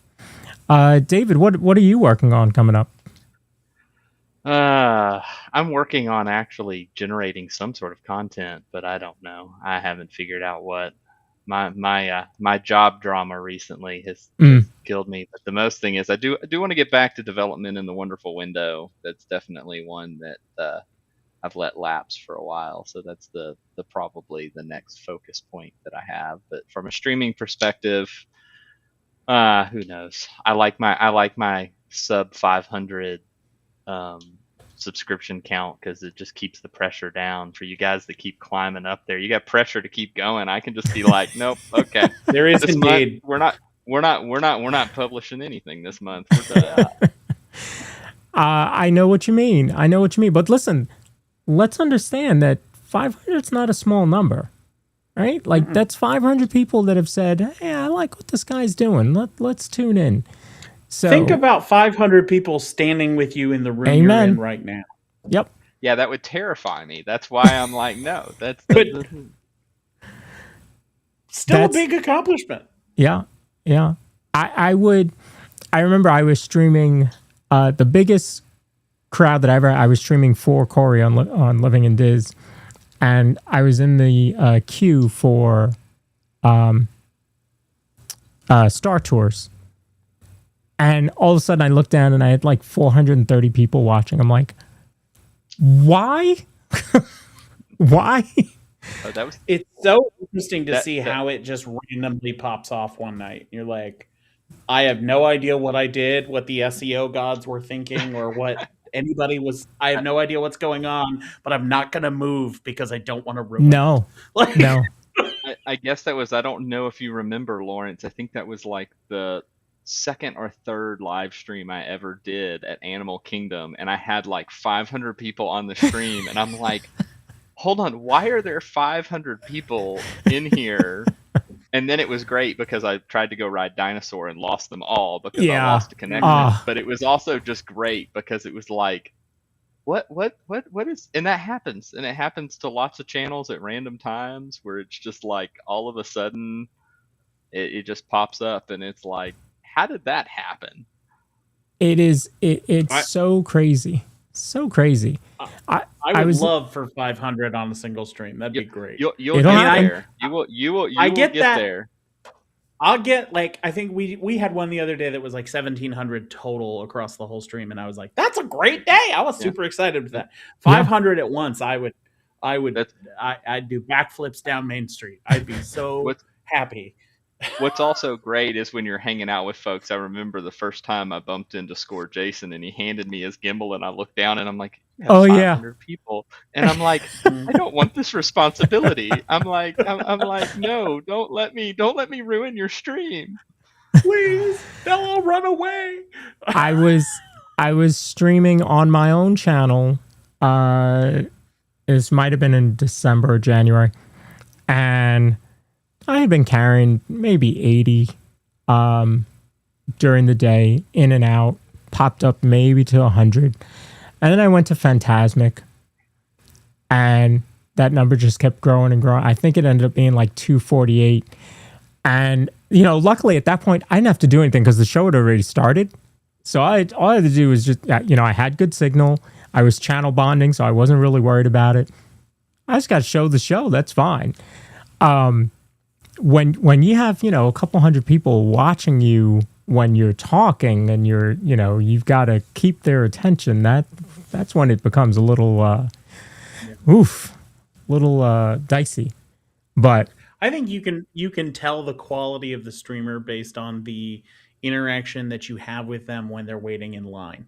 [SPEAKER 2] David, what are you working on coming up?
[SPEAKER 3] I'm working on actually generating some sort of content, but I don't know. I haven't figured out what. My job drama recently has killed me. But the most thing is I do want to get back to development in the wonderful window. That's definitely one that I've let lapse for a while. So that's the probably the next focus point that I have. But from a streaming perspective, who knows? I like my sub 500 subscription count, because it just keeps the pressure down for you guys that keep climbing up there. You got pressure to keep going. I can just be like, nope, okay.
[SPEAKER 4] There is
[SPEAKER 3] this
[SPEAKER 4] indeed.
[SPEAKER 3] Month, we're not publishing anything this month. We're done.
[SPEAKER 2] I know what you mean. But listen, let's understand that 500 is not a small number, right? Like that's 500 people that have said, hey, I like what this guy's doing. Let's tune in. So,
[SPEAKER 4] think about 500 people standing with you in the room you're in right now.
[SPEAKER 2] Yep.
[SPEAKER 3] Yeah, that would terrify me. That's why I'm like, no.
[SPEAKER 4] Still a big accomplishment.
[SPEAKER 2] Yeah. I remember I was streaming the biggest crowd that I was streaming for Corey on Living in Diz, and I was in the queue for Star Tours. And all of a sudden I looked down and I had like 430 people watching. I'm like, why? Why?
[SPEAKER 4] It's so interesting to see how it just randomly pops off one night. You're like, I have no idea what I did, what the SEO gods were thinking, or what anybody was. I have no idea what's going on, but I'm not going to move because I don't want to ruin it.
[SPEAKER 2] No.
[SPEAKER 3] I guess that was, I don't know if you remember, Lawrence. I think that was like the second or third live stream I ever did at Animal Kingdom, and I had like 500 people on the stream, and I'm like, hold on, why are there 500 people in here And then it was great because I tried to go ride Dinosaur and lost them all because I
[SPEAKER 2] Yeah.
[SPEAKER 3] lost a connection. But it was also just great because it was like, what is, and that happens. And it happens to lots of channels at random times where it's just like all of a sudden it just pops up and it's like, how did that happen?
[SPEAKER 2] It's so crazy. So crazy.
[SPEAKER 4] I would love for 500 on a single stream. That'd be great.
[SPEAKER 3] You'll get there. You will get there.
[SPEAKER 4] I'll get, like, I think we had one the other day that was like 1,700 total across the whole stream, and I was like, that's a great day. I was super excited with that. 500 at once, I'd do backflips down Main Street. I'd be so happy.
[SPEAKER 3] What's also great is when you're hanging out with folks. I remember the first time I bumped into Score Jason and he handed me his gimbal and I looked down and I'm like,
[SPEAKER 2] oh
[SPEAKER 3] 500 people. And I'm like, I don't want this responsibility. I'm like, no, don't let me ruin your stream.
[SPEAKER 4] Please, they'll all run away.
[SPEAKER 2] I was streaming on my own channel. This might have been in December or January. And I had been carrying maybe 80 during the day, in and out, popped up maybe to 100. And then I went to Phantasmic, and that number just kept growing and growing. I think it ended up being like 248. And, luckily at that point, I didn't have to do anything because the show had already started. So all I had to do was just, I had good signal. I was channel bonding, so I wasn't really worried about it. I just got to show the show. That's fine. When you have, a couple hundred people watching you when you're talking and you've got to keep their attention, that's when it becomes a little, dicey. But
[SPEAKER 4] I think you can tell the quality of the streamer based on the interaction that you have with them when they're waiting in line.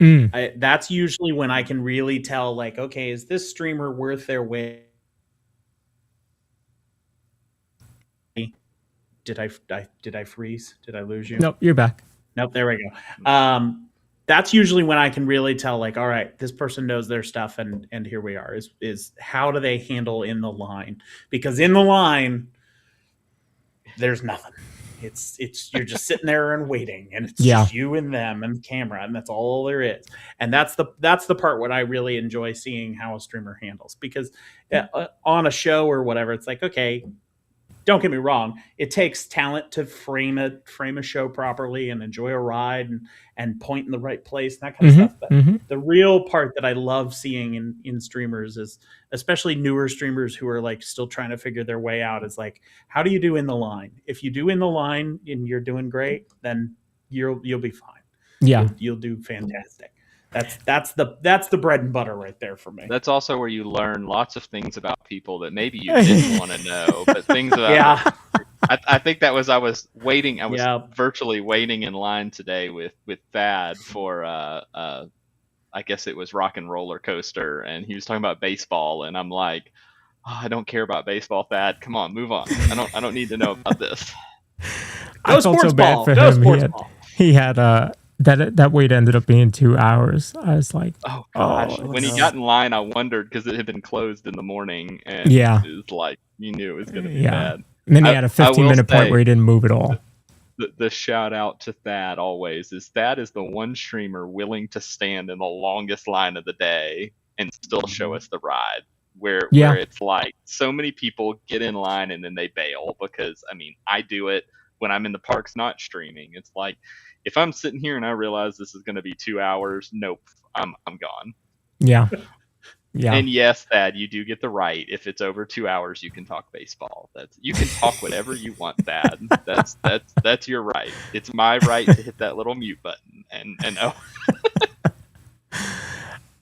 [SPEAKER 4] That's usually when I can really tell, like, okay, is this streamer worth their wait? Did I freeze? Did I lose you?
[SPEAKER 2] Nope, you're back.
[SPEAKER 4] Nope, there we go. That's usually when I can really tell, like, all right, this person knows their stuff, and here we are. Is how do they handle in the line? Because in the line, there's nothing. It's you're just sitting there and waiting, and it's just you and them and the camera, and that's all there is. And that's the part what I really enjoy seeing how a streamer handles, because on a show or whatever, it's like, okay, don't get me wrong, it takes talent to frame a show properly and enjoy a ride and point in the right place and that kind of stuff. But the real part that I love seeing in streamers is, especially newer streamers who are like still trying to figure their way out, is like, how do you do in the line? If you do in the line and you're doing great, then you'll be fine.
[SPEAKER 2] Yeah,
[SPEAKER 4] you'll do fantastic. That's the bread and butter right there for me.
[SPEAKER 3] That's also where you learn lots of things about people that maybe you didn't want to know, but things about I think I was waiting. I was virtually waiting in line today with Thad for I guess it was Rock and Roller Coaster, and he was talking about baseball, and I'm like, I don't care about baseball, Thad. Come on, move on. I don't need to know about this.
[SPEAKER 2] I felt so bad for him. He had that wait ended up being 2 hours. I was like,
[SPEAKER 3] oh gosh. When he got in line, I wondered because it had been closed in the morning, and it was like, you knew it was going to be bad.
[SPEAKER 2] And then he had a 15-minute point where he didn't move at all.
[SPEAKER 3] The shout out to Thad always is Thad is the one streamer willing to stand in the longest line of the day and still show us the ride. Where it's like so many people get in line and then they bail, because I do it when I'm in the parks not streaming. It's like, if I'm sitting here and I realize this is going to be 2 hours, nope, I'm gone.
[SPEAKER 2] Yeah. Yeah.
[SPEAKER 3] And yes, Thad, you do get the right. If it's over 2 hours, you can talk baseball. You can talk whatever you want, Thad. That's your right. It's my right to hit that little mute button and oh.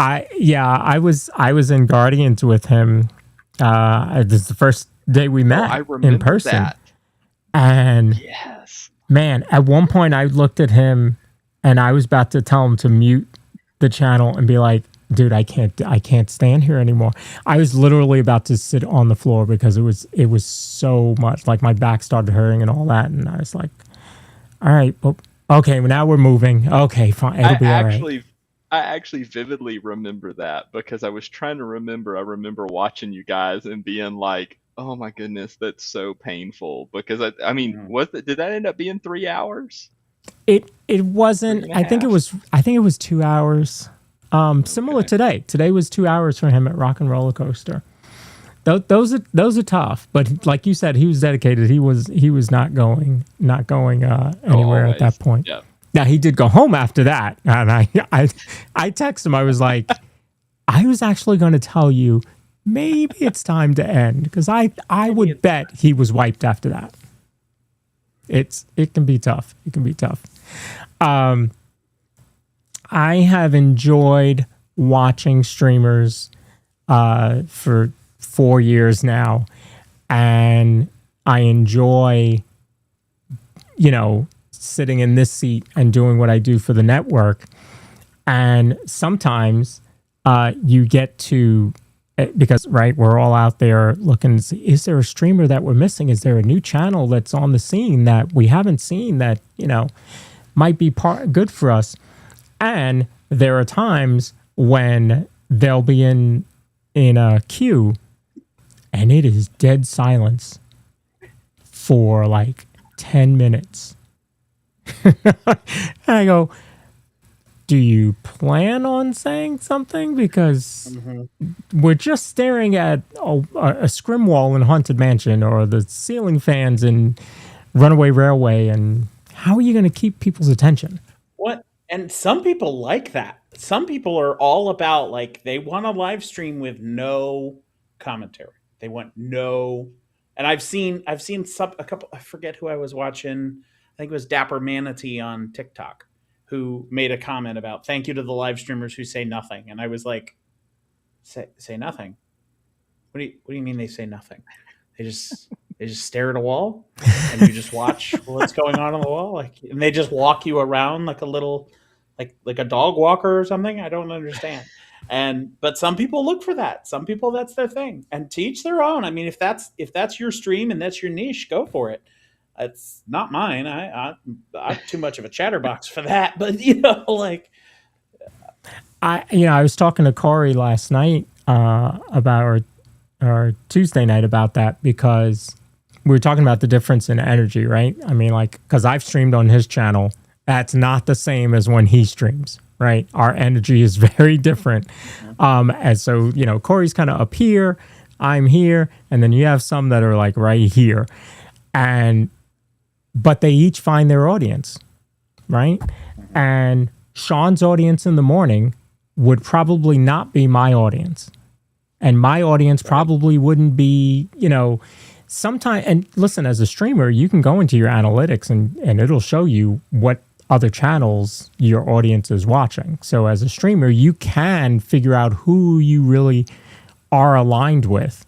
[SPEAKER 2] I was in Guardians with him. This is the first day we met in person.
[SPEAKER 3] That.
[SPEAKER 2] And man, at one point I looked at him and I was about to tell him to mute the channel and be like, dude, I can't stand here anymore. I was literally about to sit on the floor because it was so much, like my back started hurting and all that. And I was like, all right, well, okay, well, now we're moving. Okay, fine. It'll be all right.
[SPEAKER 3] I actually vividly remember that because I was trying to remember. I remember watching you guys and being like, Oh my goodness, that's so painful because I mean,
[SPEAKER 4] Mhm.
[SPEAKER 3] did that end up being 3 hours?
[SPEAKER 2] It
[SPEAKER 3] Three
[SPEAKER 2] wasn't.
[SPEAKER 3] and a half.
[SPEAKER 2] I think it was 2 hours. Similar
[SPEAKER 3] Okay.
[SPEAKER 2] today. Today was 2 hours for him at Rock and Roller Coaster. Those are tough, but like you said, he was dedicated. He was not going anywhere at that
[SPEAKER 3] Always.
[SPEAKER 2] point.
[SPEAKER 3] Yeah.
[SPEAKER 2] Now he did go home after that, and I texted him. I was like, I was actually going to tell you maybe it's time to end because I would bet he was wiped after that. It can be tough. It can be tough. I have enjoyed watching streamers for 4 years now, and I enjoy, sitting in this seat and doing what I do for the network. And sometimes you get to, because right, we're all out there looking to see, is there a streamer that we're missing? Is there a new channel that's on the scene that we haven't seen that might be good for us? And there are times when they'll be in a queue and it is dead silence for like 10 minutes. And I go, do you plan on saying something? Because we're just staring at a scrim wall in Haunted Mansion or the ceiling fans in Runaway Railway. And how are you going to keep people's attention?
[SPEAKER 4] What? And some people like that. Some people are all about, like, they want a live stream with no commentary. They want no. And I've seen a couple. I forget who I was watching. I think it was Dapper Manatee on TikTok, who made a comment about thank you to the live streamers who say nothing. And I was like, say nothing. What do you mean they say nothing? They just stare at a wall and you just watch what's going on the wall, and they just walk you around like a little, like a dog walker or something. I don't understand. But some people look for that. Some people, that's their thing, and to each their own. I mean, if that's your stream and that's your niche, go for it. It's not mine. I'm too much of a chatterbox for that. But
[SPEAKER 2] I was talking to Corey last night about our Tuesday night about that, because we were talking about the difference in energy, right? I mean, because I've streamed on his channel, that's not the same as when he streams, right? Our energy is very different. And so, Corey's kind of up here, I'm here, and then you have some that are like right here. But they each find their audience, right? And Sean's audience in the morning would probably not be my audience. And my audience probably wouldn't be, sometime. And listen, as a streamer, you can go into your analytics and it'll show you what other channels your audience is watching. So as a streamer, you can figure out who you really are aligned with.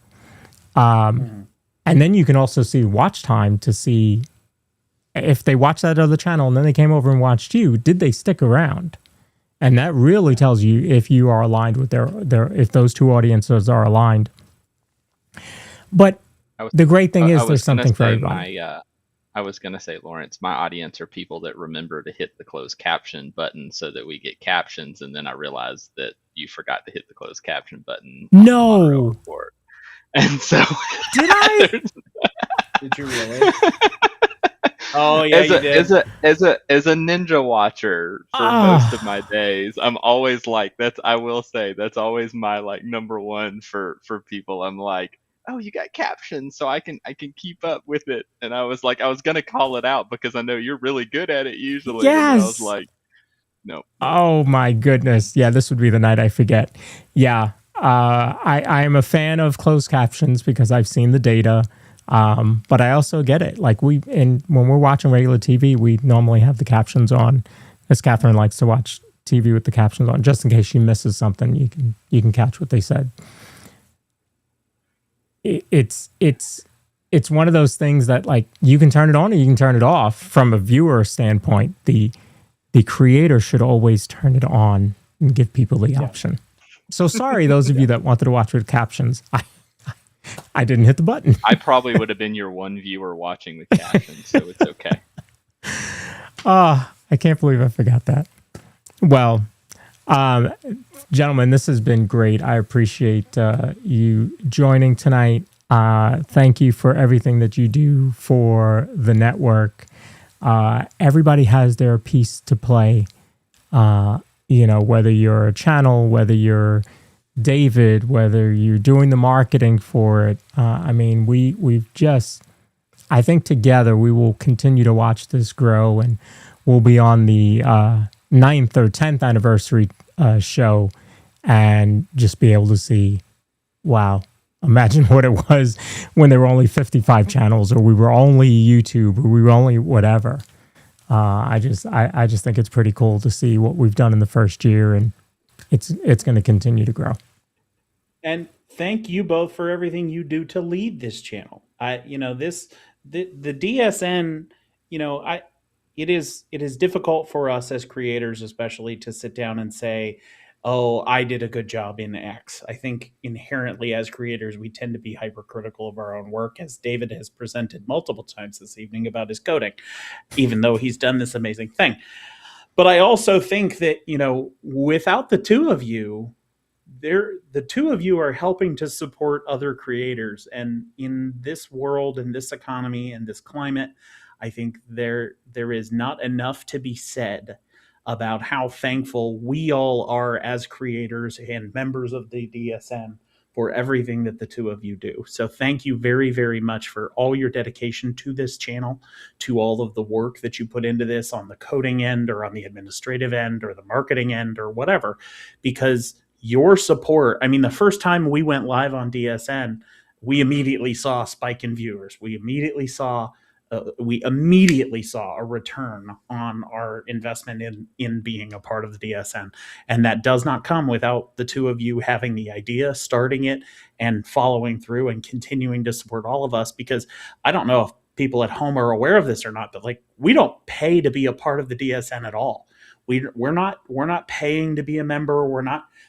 [SPEAKER 2] And then you can also see watch time to see if they watched that other channel and then they came over and watched you, did they stick around? And that really tells you if you are aligned with if those two audiences are aligned. But the great thing is there's something for everybody.
[SPEAKER 3] I was going to say, Lawrence, my audience are people that remember to hit the closed caption button so that we get captions. And then I realized that you forgot to hit the closed caption button.
[SPEAKER 2] No.
[SPEAKER 3] And so
[SPEAKER 2] did I?
[SPEAKER 4] Did you really? Oh yeah, you did.
[SPEAKER 3] As a ninja watcher for most of my days, I'm always like, I will say that's always my number one for people. I'm like, oh, you got captions, so I can keep up with it. And I was gonna call it out because I know you're really good at it usually.
[SPEAKER 2] Yes.
[SPEAKER 3] And I was like, no.
[SPEAKER 2] Oh my goodness. Yeah, this would be the night I forget. Yeah. I am a fan of closed captions because I've seen the data. But I also get it. When we're watching regular TV, we normally have the captions on, as Catherine likes to watch TV with the captions on, just in case she misses something. You can catch what they said. It's one of those things that you can turn it on or you can turn it off. From a viewer standpoint, the creator should always turn it on and give people the option. So sorry, those of you that wanted to watch with captions. I didn't hit the button.
[SPEAKER 3] I probably would have been your one viewer watching with captions, so it's okay.
[SPEAKER 2] I can't believe I forgot that. Well, gentlemen, this has been great. I appreciate you joining tonight. Thank you for everything that you do for the network. Everybody has their piece to play. Whether you're a channel, whether you're David, whether you're doing the marketing for it. I think together we will continue to watch this grow, and we'll be on the 9th or 10th anniversary show and just be able to see, wow, imagine what it was when there were only 55 channels, or we were only YouTube, or we were only whatever. I just think it's pretty cool to see what we've done in the first year, and it's going to continue to grow.
[SPEAKER 4] And thank you both for everything you do to lead this channel. The DSN, it is difficult for us as creators, especially, to sit down and say, oh, I did a good job in X. I think inherently as creators, we tend to be hypercritical of our own work, as David has presented multiple times this evening about his coding, even though he's done this amazing thing. But I also think that, without the two of you, the two of you are helping to support other creators. And in this world, in this economy, in this climate, I think there is not enough to be said about how thankful we all are as creators and members of the DSN for everything that the two of you do. So thank you very, very much for all your dedication to this channel, to all of the work that you put into this on the coding end, or on the administrative end, or the marketing end, or whatever, because your support, the first time we went live on DSN, we immediately saw a spike in viewers. We immediately saw a return on our investment in being a part of the DSN. And that does not come without the two of you having the idea, starting it, and following through and continuing to support all of us. Because I don't know if people at home are aware of this or not, but we don't pay to be a part of the DSN at all. We're not paying to be a member.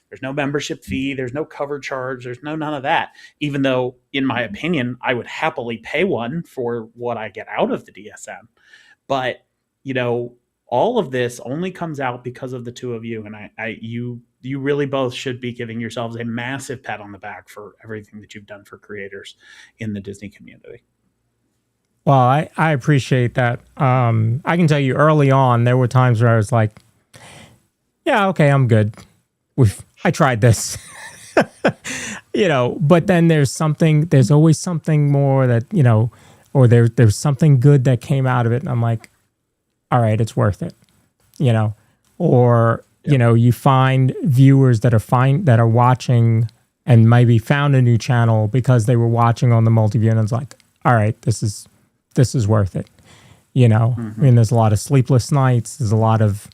[SPEAKER 4] There's no membership fee. There's no cover charge. There's none of that. Even though, in my opinion, I would happily pay one for what I get out of the DSM. But, all of this only comes out because of the two of you. And you really both should be giving yourselves a massive pat on the back for everything that you've done for creators in the Disney community.
[SPEAKER 2] Well, I appreciate that. I can tell you early on, there were times where I was like, yeah, okay, I'm good. I tried this, but then there's always something more that, or there's something good that came out of it. And I'm like, all right, it's worth it, or, you find viewers that are watching and maybe found a new channel because they were watching on the multi-view, and it's like, all right, this is worth it.
[SPEAKER 4] Mm-hmm.
[SPEAKER 2] There's a lot of sleepless nights. There's a lot of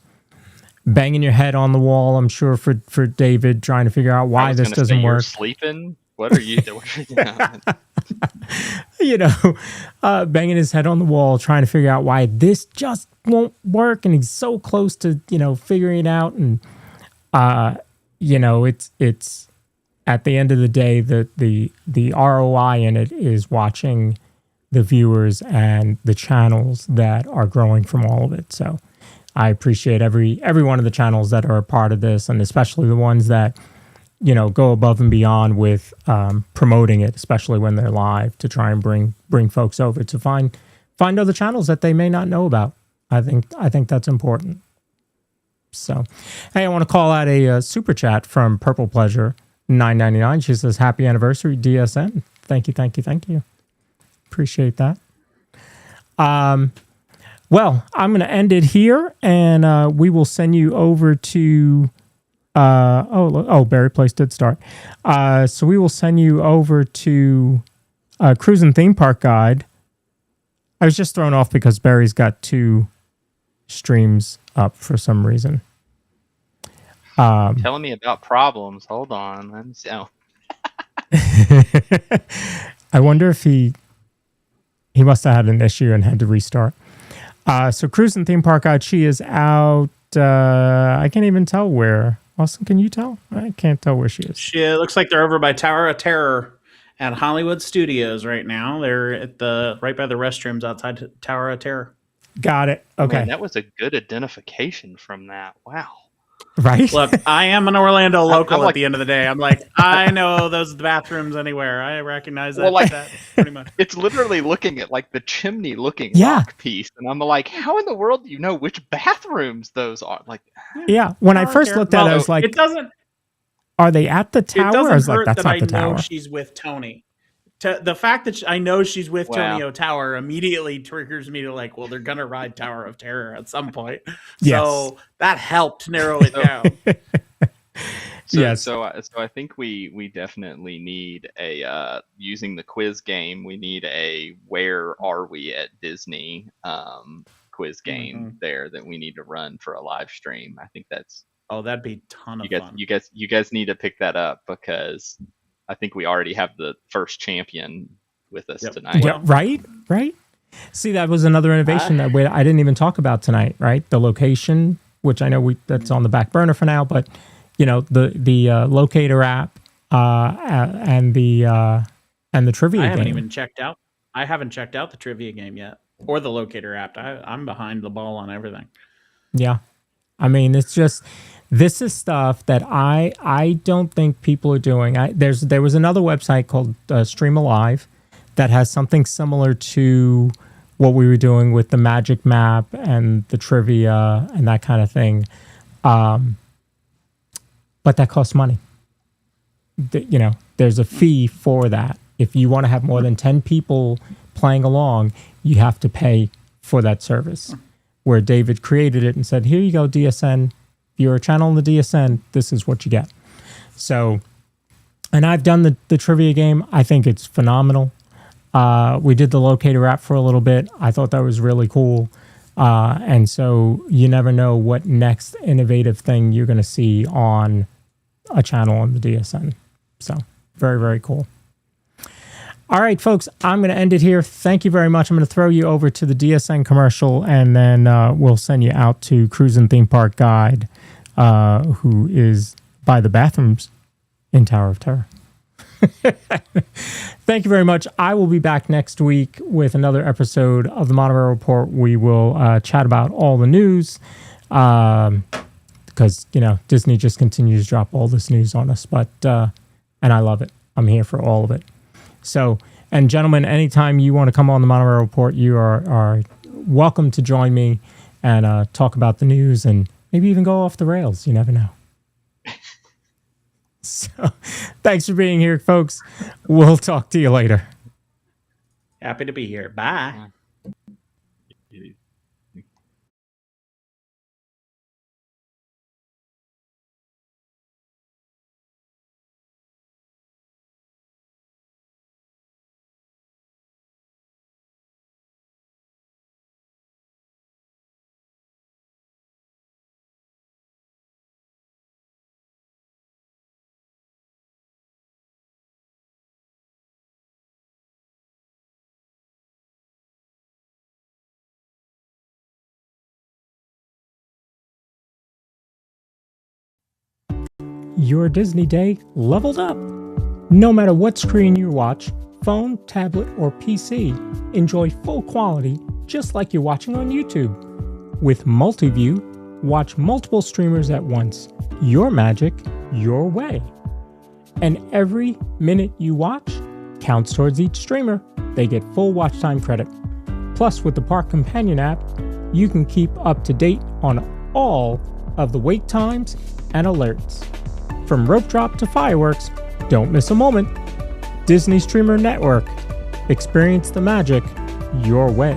[SPEAKER 2] banging your head on the wall, I'm sure, for David, trying to figure out why this doesn't work.
[SPEAKER 3] You're sleeping? What are you doing?
[SPEAKER 2] Banging his head on the wall, trying to figure out why this just won't work. And he's so close to, figuring it out. And, it's at the end of the day, the ROI in it is watching the viewers and the channels that are growing from all of it. So I appreciate every one of the channels that are a part of this, and especially the ones that, go above and beyond with promoting it, especially when they're live, to try and bring folks over to find other channels that they may not know about. I think that's important. So, hey, I want to call out a super chat from Purple Pleasure 999. She says, "Happy anniversary, DSN." Thank you. Appreciate that. Well, I'm going to end it here, and we will send you over to. Barry Place did start. So we will send you over to Cruising Theme Park Guide. I was just thrown off because Barry's got 2 streams up for some reason.
[SPEAKER 3] Telling me about problems. Hold on. Let me see. Oh.
[SPEAKER 2] I wonder if he must have had an issue and had to restart. So Cruising Theme Park Guide, she is out. I can't even tell where. Austin, can you tell? I can't tell where she is.
[SPEAKER 4] It looks like they're over by Tower of Terror at Hollywood Studios right now. They're at right by the restrooms outside Tower of Terror.
[SPEAKER 2] Got it. Okay.
[SPEAKER 3] Man, that was a good identification from that. Wow.
[SPEAKER 2] Right?
[SPEAKER 4] Look, I am an Orlando local
[SPEAKER 3] I'm like-
[SPEAKER 4] at the end of the day. I'm like, I know those bathrooms anywhere. I recognize that,
[SPEAKER 3] Well, like-
[SPEAKER 4] that pretty much.
[SPEAKER 3] It's literally looking at like the chimney looking
[SPEAKER 2] Yeah.
[SPEAKER 3] rock piece, and I'm like, how in the world do you know which bathrooms those are? Like,
[SPEAKER 2] Yeah. When I
[SPEAKER 4] don't
[SPEAKER 2] first
[SPEAKER 4] care.
[SPEAKER 2] looked at it, I
[SPEAKER 4] Well,
[SPEAKER 2] was like,
[SPEAKER 4] it doesn't.
[SPEAKER 2] are they at the
[SPEAKER 4] It
[SPEAKER 2] tower? I
[SPEAKER 4] doesn't
[SPEAKER 2] was like,
[SPEAKER 4] hurt
[SPEAKER 2] that's
[SPEAKER 4] that
[SPEAKER 2] not
[SPEAKER 4] I
[SPEAKER 2] the
[SPEAKER 4] know
[SPEAKER 2] tower.
[SPEAKER 4] she's with Tony. The fact that I know she's with
[SPEAKER 3] Wow.
[SPEAKER 4] Tony Tower immediately triggers me to like, well, they're gonna ride Tower of Terror at some point.
[SPEAKER 2] Yes.
[SPEAKER 4] So that helped narrow it down.
[SPEAKER 2] Yes.
[SPEAKER 3] So I think we definitely need a using the quiz game. We need a where are we at Disney quiz game there that we need to run for a live stream. I think that's
[SPEAKER 4] Oh, that'd be a ton of fun.
[SPEAKER 3] you guys need to pick that up because I think we already have the first champion with us
[SPEAKER 4] Yep.
[SPEAKER 3] tonight.
[SPEAKER 2] Yeah, right. See, that was another innovation that I didn't even talk about tonight. Right, the location, which I know that's on the back burner for now, but you know the locator app and the trivia
[SPEAKER 4] I
[SPEAKER 2] game.
[SPEAKER 4] haven't even checked out. I haven't checked out the trivia game yet or the locator app. I'm behind the ball on everything.
[SPEAKER 2] Yeah, I mean, it's just this is stuff that I don't think people are doing. There was another website called Stream Alive that has something similar to what we were doing with the Magic Map and the trivia and that kind of thing, but that costs money. You know, there's a fee for that. If you want to have more than 10 people playing along, you have to pay for that service. Where David created it and said, here you go, DSN. If you're a channel in the DSN, this is what you get. So, and I've done the trivia game. I think it's phenomenal. We did the locator app for a little bit. I thought that was really cool. And so you never know what next innovative thing you're going to see on a channel on the DSN. So very, very cool. All right, folks, I'm going to end it here. Thank you very much. I'm going to throw you over to the DSN commercial, and then we'll send you out to Cruisin' Theme Park Guide, who is by the bathrooms in Tower of Terror. Thank you very much. I will be back next week with another episode of the Monorail Report. We will chat about all the news because, you know, Disney just continues to drop all this news on us. But and I love it. I'm here for all of it. So, and gentlemen, anytime you want to come on the Monorail Report, you are welcome to join me and talk about the news and maybe even go off the rails. You never know. So, thanks for being here, folks. We'll talk to you later.
[SPEAKER 4] Happy to be here. Bye.
[SPEAKER 2] Your Disney day leveled up. No matter what screen you watch, phone, tablet, or PC, enjoy full quality just like you're watching on YouTube. With Multiview, watch multiple streamers at once. Your magic, your way. And every minute you watch counts towards each streamer. They get full watch time credit. Plus, with the Park Companion app, you can keep up to date on all of the wait times and alerts. From rope drop to fireworks, don't miss a moment. Disney Streamer Network. Experience the magic your way.